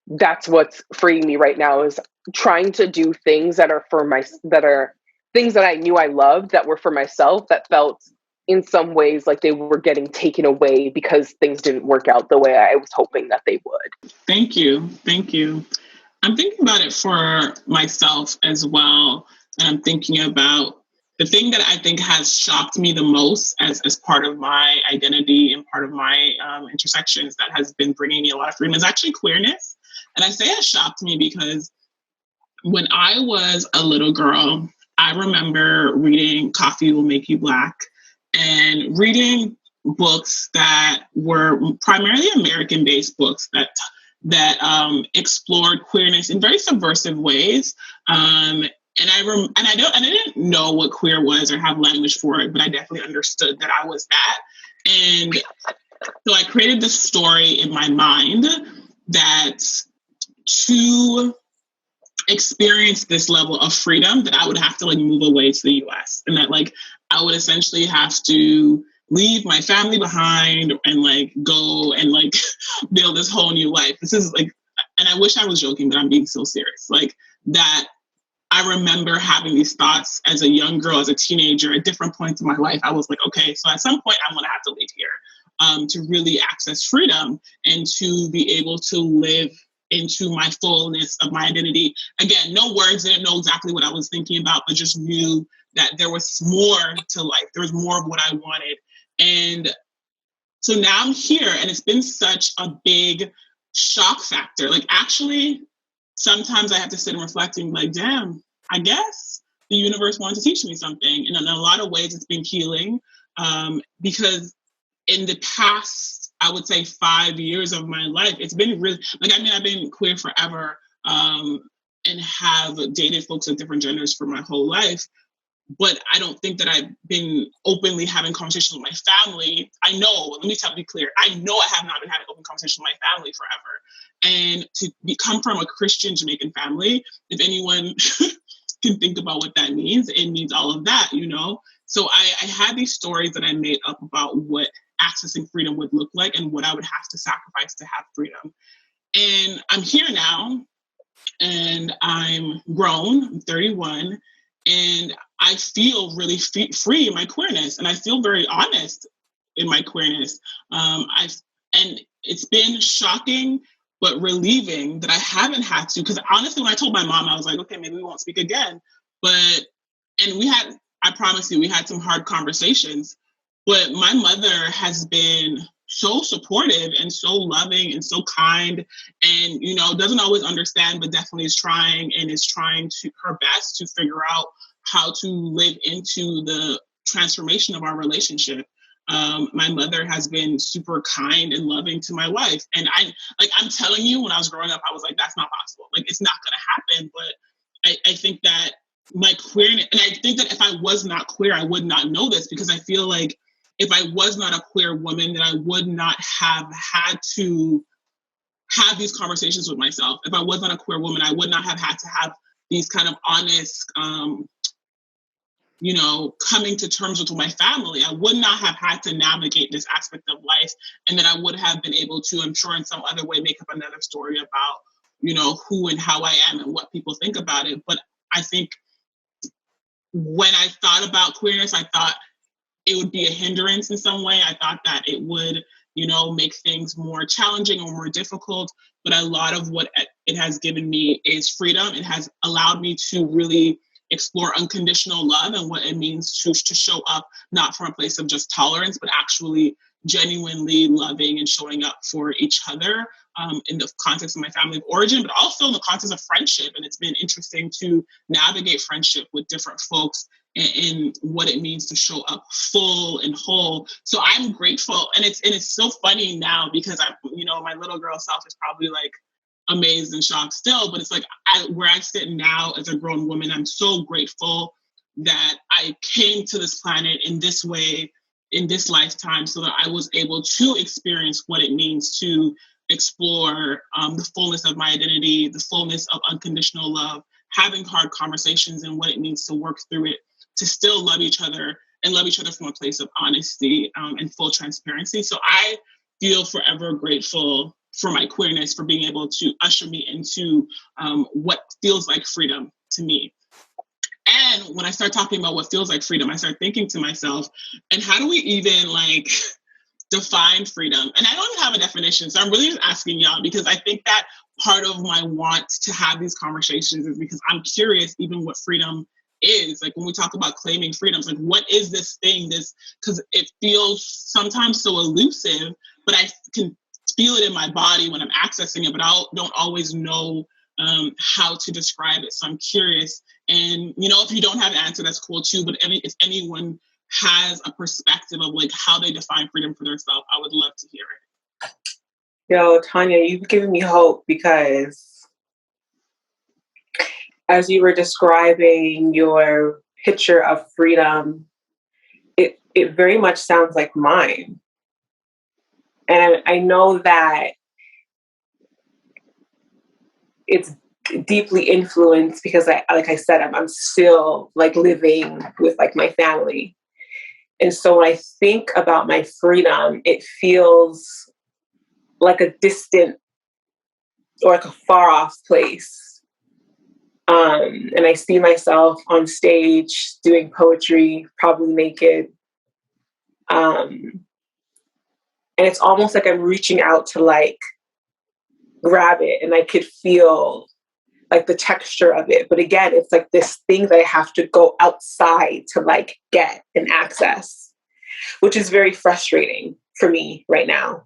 that's what's freeing me right now, is trying to do things that are things that I knew I loved, that were for myself, that felt in some ways like they were getting taken away because things didn't work out the way I was hoping that they would. Thank you. Thank you. I'm thinking about it for myself as well. And I'm thinking about the thing that I think has shocked me the most as part of my identity and part of my intersections that has been bringing me a lot of freedom is actually queerness. And I say it shocked me because when I was a little girl, I remember reading Coffee Will Make You Black and reading books that were primarily American-based books that explored queerness in very subversive ways. And I didn't know what queer was or have language for it, but I definitely understood that I was that. And so I created this story in my mind that to experience this level of freedom, that I would have to, like, move away to the US, and that, like, I would essentially have to leave my family behind and, like, go and, like, build this whole new life. This is, like, and I wish I was joking, but I'm being so serious. Like, that I remember having these thoughts as a young girl, as a teenager, at different points in my life. I was like, okay, so at some point I'm going to have to leave here to really access freedom and to be able to live into my fullness of my identity. Again, no words, didn't know exactly what I was thinking about, but just knew that there was more to life. There was more of what I wanted. And so now I'm here, and it's been such a big shock factor. Like, actually, sometimes I have to sit and reflect and be like, damn, I guess the universe wanted to teach me something. And in a lot of ways, it's been healing, because in the past, I would say 5 years of my life, it's been really, like, I mean, I've been queer forever, and have dated folks of different genders for my whole life. But I don't think that I've been openly having conversations with my family. I know, let me be clear, I know I have not been having open conversations with my family forever. And to come from a Christian Jamaican family, if anyone can think about what that means, it means all of that, you know? So I had these stories that I made up about what accessing freedom would look like and what I would have to sacrifice to have freedom. And I'm here now, and I'm grown, I'm 31, and I feel really free in my queerness, and I feel very honest in my queerness. And it's been shocking but relieving that I haven't had to, because honestly, when I told my mom, I was like, okay, maybe we won't speak again. And I promise you, we had some hard conversations, but my mother has been so supportive and so loving and so kind, and, you know, doesn't always understand, but definitely is trying her best to figure out how to live into the transformation of our relationship. My mother has been super kind and loving to my wife. And I'm telling you, when I was growing up, I was like, that's not possible. Like, it's not going to happen. But I think that my queerness, and I think that if I was not queer, I would not know this, because I feel like if I was not a queer woman, then I would not have had to have these conversations with myself. If I was not a queer woman, I would not have had to have these kind of honest, you know, coming to terms with my family. I would not have had to navigate this aspect of life. And then I would have been able to, I'm sure in some other way, make up another story about, you know, who and how I am and what people think about it. But I think when I thought about queerness, I thought it would be a hindrance in some way. I thought that it would, you know, make things more challenging or more difficult. But a lot of what it has given me is freedom. It has allowed me to really explore unconditional love and what it means to show up, not from a place of just tolerance, but actually genuinely loving and showing up for each other, in the context of my family of origin, but also in the context of friendship. And it's been interesting to navigate friendship with different folks and what it means to show up full and whole. So I'm grateful. And it's so funny now, because you know, my little girl self is probably like amazed and shocked still, but it's like where I sit now as a grown woman, I'm so grateful that I came to this planet in this way, in this lifetime, so that I was able to experience what it means to explore the fullness of my identity, the fullness of unconditional love, having hard conversations and what it means to work through it, to still love each other and love each other from a place of honesty and full transparency. So I feel forever grateful for my queerness, for being able to usher me into what feels like freedom to me. And when I start talking about what feels like freedom, I start thinking to myself, and how do we even like define freedom? And I don't even have a definition. So I'm really just asking y'all, because I think that part of my want to have these conversations is because I'm curious even what freedom is. Like when we talk about claiming freedoms, like what is this thing, because it feels sometimes so elusive, but I can feel it in my body when I'm accessing it, but I don't always know how to describe it. So I'm curious. And, you know, if you don't have an answer, that's cool too. But if anyone has a perspective of like how they define freedom for themselves, I would love to hear it. Yo, Tanya, you've given me hope, because as you were describing your picture of freedom, it very much sounds like mine. And I know that it's deeply influenced because I'm still like living with like my family. And so when I think about my freedom, it feels like a distant or like a far off place. And I see myself on stage doing poetry, probably naked. And it's almost like I'm reaching out to like grab it, and I could feel like the texture of it. But again, it's like this thing that I have to go outside to like get and access, which is very frustrating for me right now.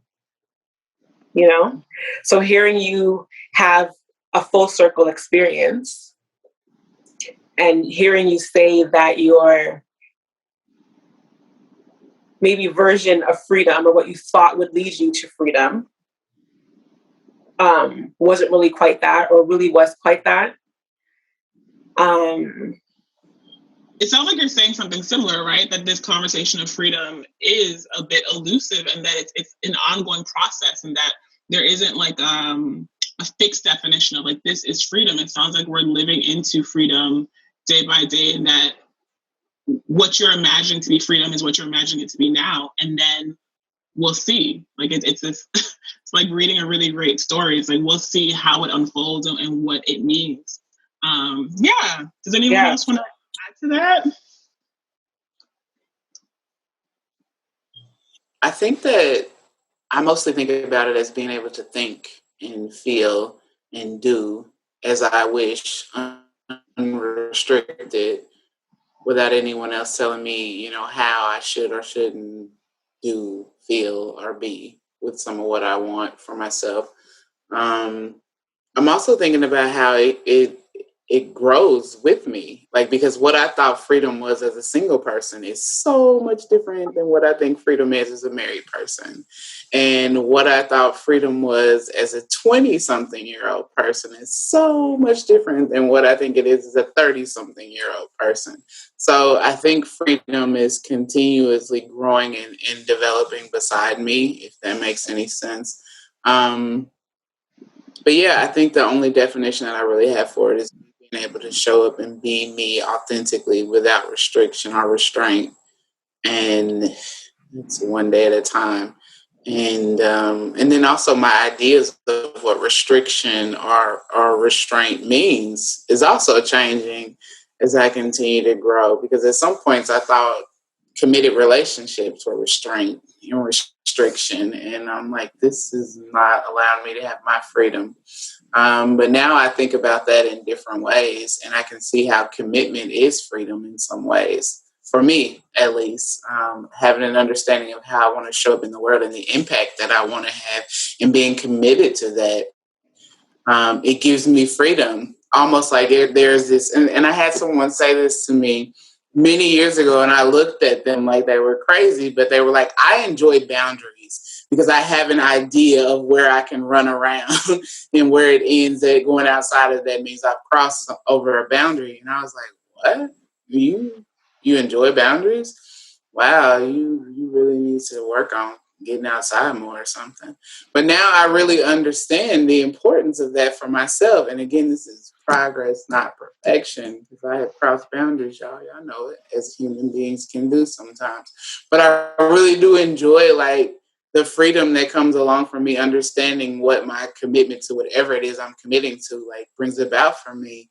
You know? So hearing you have a full circle experience and hearing you say that your maybe version of freedom, or what you thought would lead you to freedom, wasn't really quite that, or really was quite that. It sounds like you're saying something similar, right? That this conversation of freedom is a bit elusive, and that it's an ongoing process, and that there isn't like a fixed definition of like, this is freedom. It sounds like we're living into freedom day by day, and that what you're imagining to be freedom is what you're imagining it to be now, and then we'll see. Like it's this, it's like reading a really great story. It's like we'll see how it unfolds and what it means. Yeah. Does anyone else want to add to that? I think that I mostly think about it as being able to think and feel and do as I wish, unrestricted, without anyone else telling me, you know, how I should or shouldn't do, feel, or be with some of what I want for myself. I'm also thinking about how it grows with me, like, because what I thought freedom was as a single person is so much different than what I think freedom is as a married person. And what I thought freedom was as a 20-something-year-old person is so much different than what I think it is as a 30-something-year-old person. So I think freedom is continuously growing and developing beside me, if that makes any sense. But yeah, I think the only definition that I really have for it is being able to show up and be me authentically without restriction or restraint. And it's one day at a time. And then also my ideas of what restriction or restraint means is also changing as I continue to grow. Because at some points I thought committed relationships were restraint and restriction. And I'm like, this is not allowing me to have my freedom. But now I think about that in different ways, and I can see how commitment is freedom in some ways. For me, at least, having an understanding of how I want to show up in the world and the impact that I want to have, and being committed to that, it gives me freedom. Almost like there's this, and I had someone say this to me many years ago, and I looked at them like they were crazy, but they were like, I enjoy boundaries because I have an idea of where I can run around and where it ends at. Going outside of that means I've crossed over a boundary. And I was like, what? You enjoy boundaries? Wow, you really need to work on getting outside more or something. But now I really understand the importance of that for myself. And again, this is progress, not perfection, because I have crossed boundaries, y'all know it, as human beings can do sometimes. But I really do enjoy like the freedom that comes along from me understanding what my commitment to whatever it is I'm committing to like brings about for me.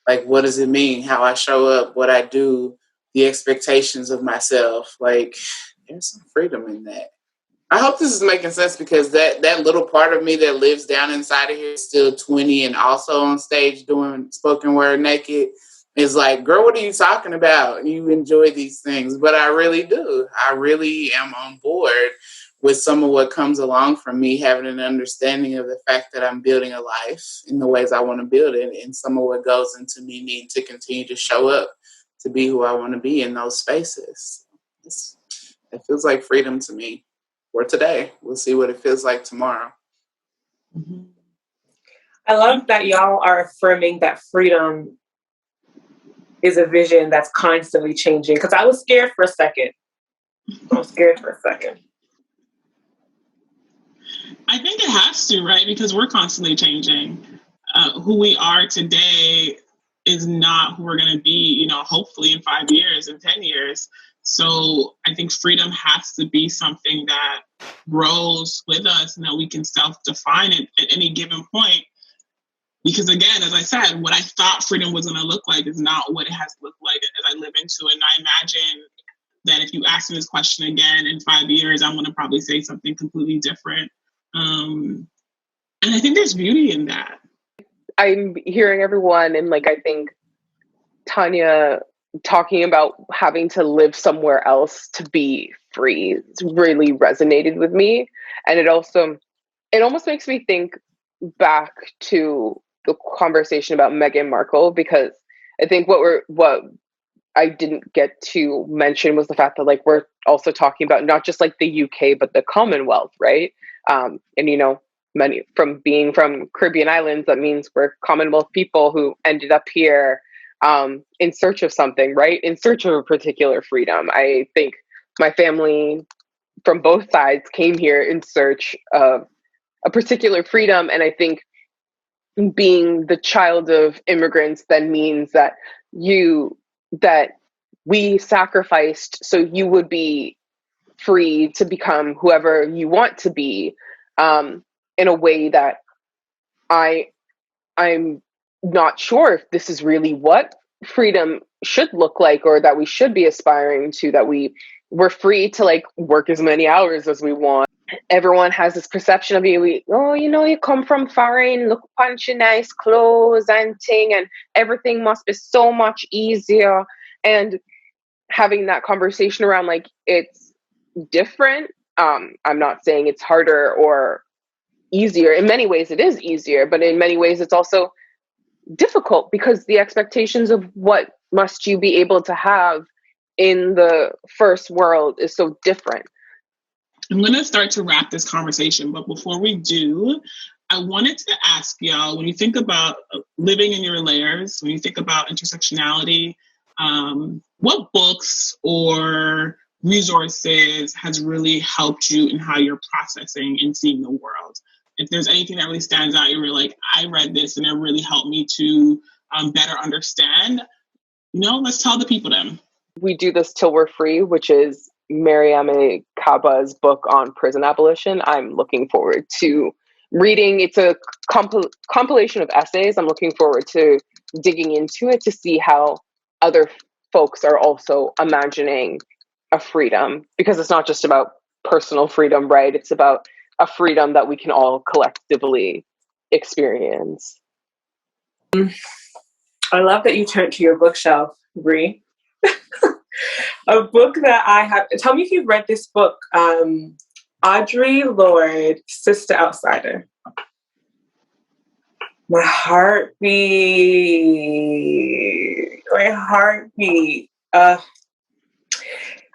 Like, what does it mean? How I show up, what I do, the expectations of myself. Like, there's some freedom in that. I hope this is making sense, because that little part of me that lives down inside of here is still 20 and also on stage doing spoken word naked is like, girl, what are you talking about? You enjoy these things. But I really do. I really am on board with some of what comes along from me having an understanding of the fact that I'm building a life in the ways I want to build it, and some of what goes into me needing to continue to show up to be who I want to be in those spaces. It feels like freedom to me. For today. We'll see what it feels like tomorrow. I love that y'all are affirming that freedom is a vision that's constantly changing, because I was scared for a second. I think it has to, right? Because we're constantly changing. Who we are today is not who we're going to be, hopefully in 5 years, in 10 years. So I think freedom has to be something that grows with us and that we can self-define it at any given point. Because again, as I said, what I thought freedom was going to look like is not what it has looked like as I live into it. And I imagine that if you ask me this question again in 5 years, I'm going to probably say something completely different. And I think there's beauty in that. I'm hearing everyone, and like, I think Tanya talking about having to live somewhere else to be free really resonated with me. And it almost makes me think back to the conversation about Meghan Markle, because I think what I didn't get to mention was the fact that like we're also talking about not just like the UK but the Commonwealth, right? And many being from Caribbean islands, that means we're Commonwealth people who ended up here in search of something, right? In search of a particular freedom. I think my family from both sides came here in search of a particular freedom, and I think being the child of immigrants then means that we sacrificed so you would be free to become whoever you want to be, in a way that I'm not sure if this is really what freedom should look like, or that we should be aspiring to, that we're free to like work as many hours as we want. Everyone has this perception of you, you come from foreign, look punchy nice clothes and thing, and everything must be so much easier. And having that conversation around like it's different. I'm not saying it's harder or easier. In many ways it is easier, but in many ways it's also difficult because the expectations of what must you be able to have in the first world is so different. I'm going to start to wrap this conversation, but before we do, I wanted to ask y'all, when you think about living in your layers, when you think about intersectionality, what books or resources has really helped you in how you're processing and seeing the world? If there's anything that really stands out, you're like, I read this and it really helped me to better understand, let's tell the people them. We Do This Till We're Free, which is Mariame Kaba's book on prison abolition. I'm looking forward to reading. It's a compilation of essays. I'm looking forward to digging into it to see how other folks are also imagining a freedom, because it's not just about personal freedom, right? It's about a freedom that we can all collectively experience. I love that you turned to your bookshelf, Bree. A book that I have, tell me if you've read this book, Audre Lorde, Sister Outsider. My heartbeat.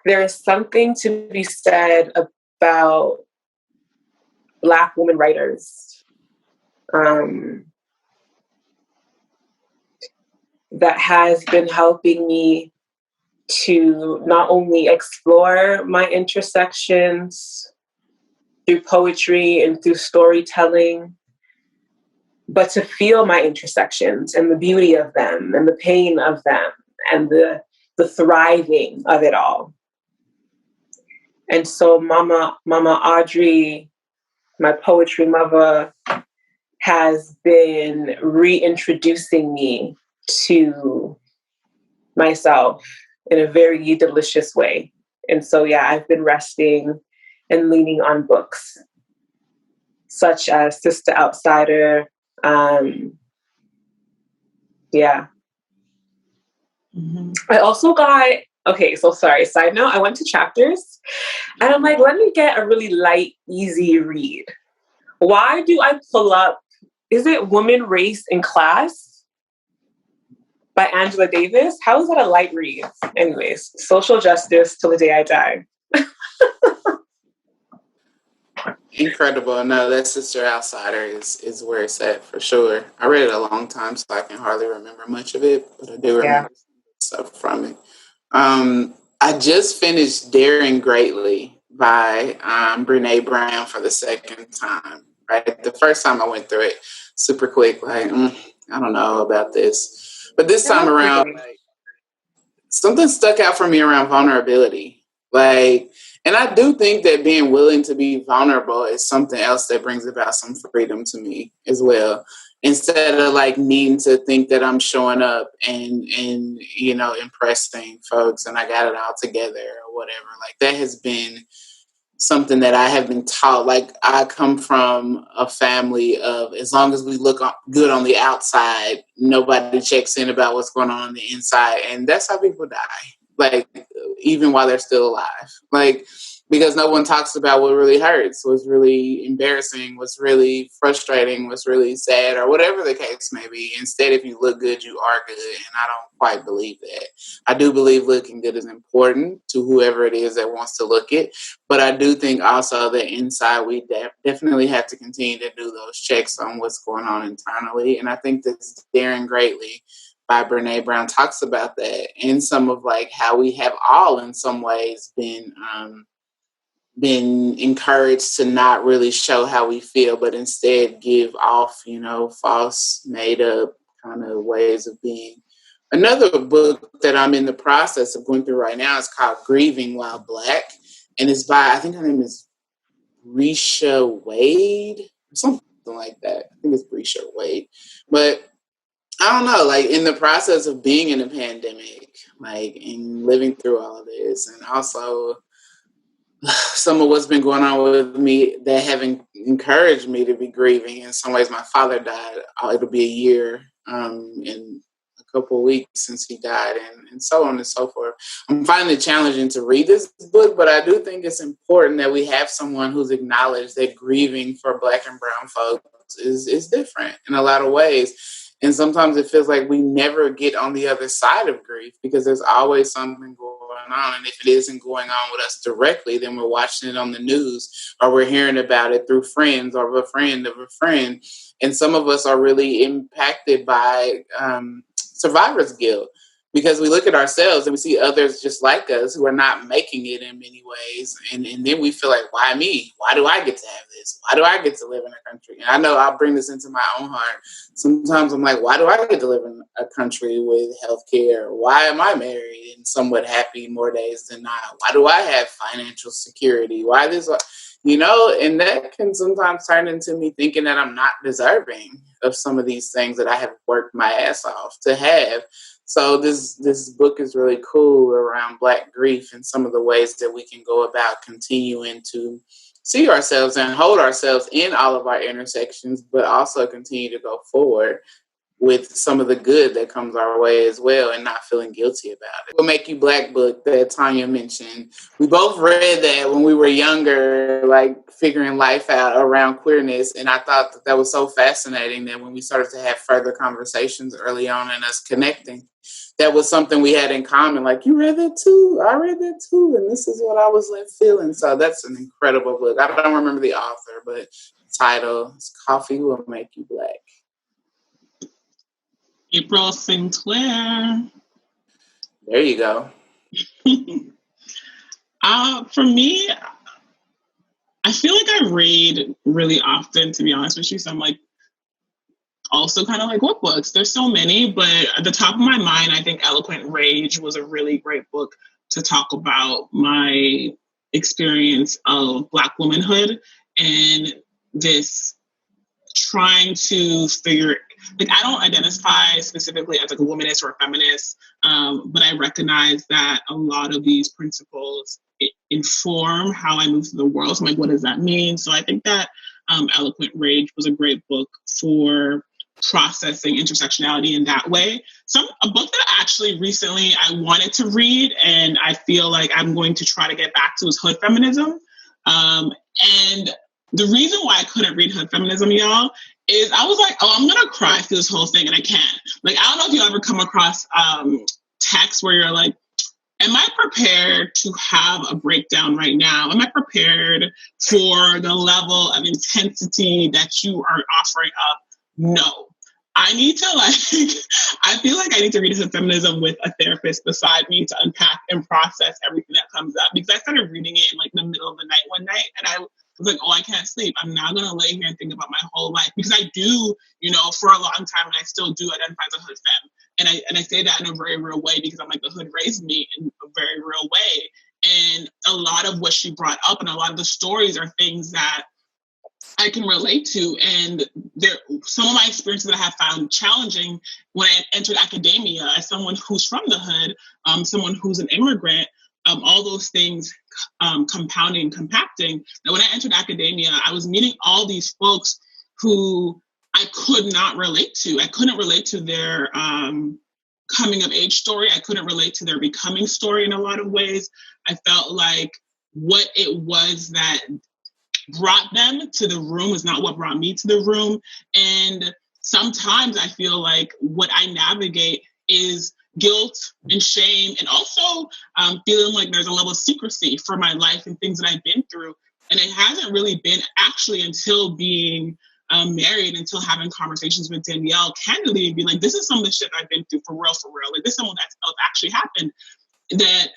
There is something to be said about Black women writers that has been helping me to not only explore my intersections through poetry and through storytelling, but to feel my intersections and the beauty of them and the pain of them and the thriving of it all. And so Mama Audre, my poetry mother, has been reintroducing me to myself in a very delicious way. And so, yeah, I've been resting and leaning on books such as Sister Outsider. Yeah. Mm-hmm. I also got, side note, I went to Chapters and I'm like, let me get a really light, easy read. Why do I pull up, is it Woman, Race, and Class? By Angela Davis. How is that a light read? Anyways, social justice till the day I die. Incredible. No, that Sister Outsider is where it's at for sure. I read it a long time, so I can hardly remember much of it, but I do remember stuff from it. I just finished Daring Greatly by Brene Brown for the second time. Right, the first time I went through it super quick, like I don't know about this. But this time around, like, something stuck out for me around vulnerability. Like, and I do think that being willing to be vulnerable is something else that brings about some freedom to me as well. Instead of like needing to think that I'm showing up and impressing folks and I got it all together or whatever. Like that has been something that I have been taught. Like I come from a family of, as long as we look good on the outside, nobody checks in about what's going on the inside. And that's how people die. like even while they're still alive, like, because no one talks about what really hurts, what's really embarrassing, what's really frustrating, what's really sad, or whatever the case may be. Instead, if you look good, you are good. And I don't quite believe that. I do believe looking good is important to whoever it is that wants to look it. But I do think also that inside we definitely have to continue to do those checks on what's going on internally. And I think that's Daring Greatly by Brene Brown talks about that, and some of like how we have all in some ways been encouraged to not really show how we feel, but instead give off, false, made up kind of ways of being. Another book that I'm in the process of going through right now is called Grieving While Black. And it's by, I think her name is Risha Wade, or something like that. I think it's Risha Wade. But I don't know, like in the process of being in a pandemic, like and living through all of this, and also some of what's been going on with me that have encouraged me to be grieving. In some ways, my father died. It'll be a year in a couple of weeks since he died, and so on and so forth. I'm finding it challenging to read this book, but I do think it's important that we have someone who's acknowledged that grieving for Black and brown folks is different in a lot of ways. And sometimes it feels like we never get on the other side of grief because there's always something going on. And if it isn't going on with us directly, then we're watching it on the news or we're hearing about it through friends or a friend of a friend. And some of us are really impacted by survivor's guilt because we look at ourselves and we see others just like us who are not making it in many ways. And then we feel like, why me? Why do I get to have this? Why do I get to live in a country? And I know I'll bring this into my own heart. Sometimes I'm like, why do I get to live in a country with healthcare? Why am I married and somewhat happy more days than not? Why do I have financial security? Why this? And that can sometimes turn into me thinking that I'm not deserving of some of these things that I have worked my ass off to have. So this book is really cool around Black grief and some of the ways that we can go about continuing to see ourselves and hold ourselves in all of our intersections, but also continue to go forward with some of the good that comes our way as well and not feeling guilty about it. What Make You Black book that Tanya mentioned. We both read that when we were younger, like figuring life out around queerness. And I thought that was so fascinating that when we started to have further conversations early on and us connecting, that was something we had in common. Like, you read that too? I read that too. And this is what I was like feeling. So that's an incredible book. I don't remember the author, but the title is Coffee Will Make You Black. April Sinclair. There you go. For me, I feel like I read really often, to be honest with you. So I'm like, also kind of like, what books? There's so many, but at the top of my mind, I think Eloquent Rage was a really great book to talk about my experience of Black womanhood and this trying to figure, like, I don't identify specifically as like a womanist or a feminist, but I recognize that a lot of these principles inform how I move through the world. So I'm like, what does that mean? So I think that Eloquent Rage was a great book for processing intersectionality in that way. A book that actually recently I wanted to read and I feel like I'm going to try to get back to is Hood Feminism. And the reason why I couldn't read Hood Feminism, y'all, is I was like, I'm going to cry through this whole thing and I can't. Like, I don't know if you ever come across texts where you're like, am I prepared to have a breakdown right now? Am I prepared for the level of intensity that you are offering up? No. I need to I feel like I need to read Hood Feminism with a therapist beside me to unpack and process everything that comes up. Because I started reading it in like the middle of the night one night and I was like, I can't sleep. I'm not going to lay here and think about my whole life. Because I do, for a long time, and I still do identify as a hood femme. And I say that in a very real way because I'm like, the hood raised me in a very real way. And a lot of what she brought up and a lot of the stories are things that I can relate to. And some of my experiences that I have found challenging when I entered academia as someone who's from the hood, someone who's an immigrant, all those things compounding, compacting. Now, when I entered academia, I was meeting all these folks who I could not relate to. I couldn't relate to their coming of age story. I couldn't relate to their becoming story in a lot of ways. I felt like what it was that brought them to the room is not what brought me to the room. And sometimes I feel like what I navigate is guilt and shame, and also feeling like there's a level of secrecy for my life and things that I've been through. And it hasn't really been actually until being married, until having conversations with Danielle candidly and be like, this is some of the shit I've been through for real. Like, this is something that's actually happened, that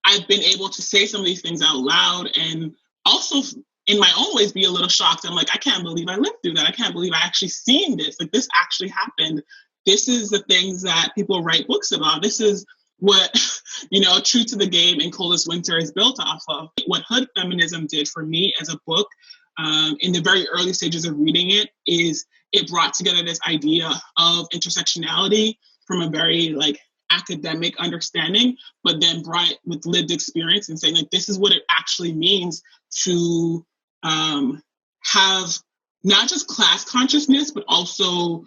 I've been able to say some of these things out loud, and also in my own ways be a little shocked. I'm like, I can't believe I lived through that. I can't believe I actually seen this. Like, this actually happened. This is the things that people write books about. This is what, True to the Game and Coldest Winter is built off of. What Hood Feminism did for me as a book, in the very early stages of reading it, is it brought together this idea of intersectionality from a very academic understanding, but then brought it with lived experience and saying, like, this is what it actually means to have not just class consciousness, but also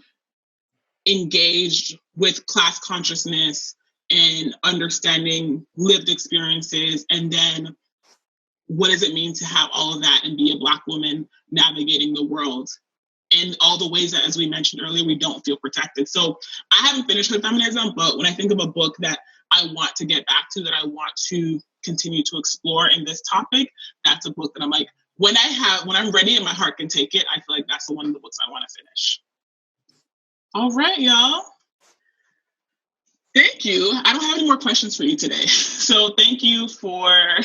engaged with class consciousness and understanding lived experiences. And then what does it mean to have all of that and be a Black woman navigating the world in all the ways that, as we mentioned earlier, we don't feel protected. So I haven't finished with feminism, but when I think of a book that I want to get back to, that I want to continue to explore in this topic, that's a book that I'm like, when I'm ready and my heart can take it, I feel like that's the one of the books I want to finish. All right, y'all. Thank you. I don't have any more questions for you today. So thank you for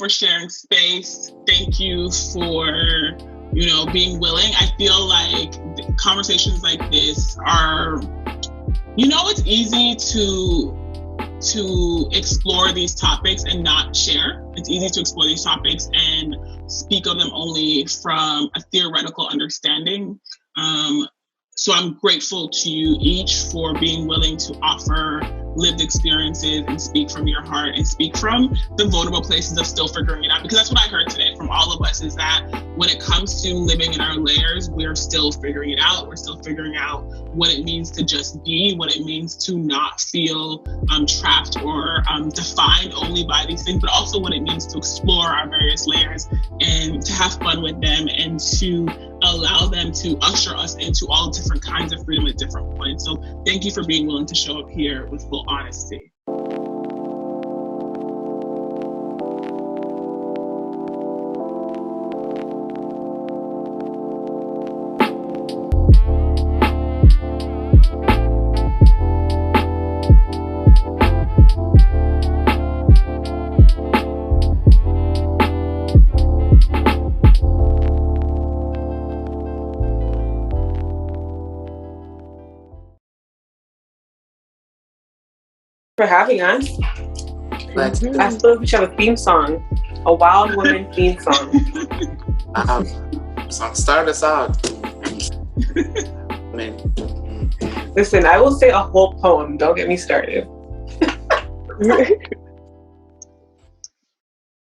sharing space. Thank you for, being willing. I feel like conversations like this are, it's easy to explore these topics and not share. It's easy to explore these topics and speak of them only from a theoretical understanding. So I'm grateful to you each for being willing to offer lived experiences and speak from your heart and speak from the vulnerable places of still figuring it out. Because that's what I heard today from all of us, is that when it comes to living in our layers, we're still figuring it out. We're still figuring out what it means to just be, what it means to not feel trapped or defined only by these things, but also what it means to explore our various layers and to have fun with them and to allow them to usher us into all different kinds of freedom at different points. So thank you for being willing to show up here with full honesty. For having us. I feel like we should have a theme song, a Wild Woman theme song. So start us out. Listen, I will say a whole poem. Don't get me started.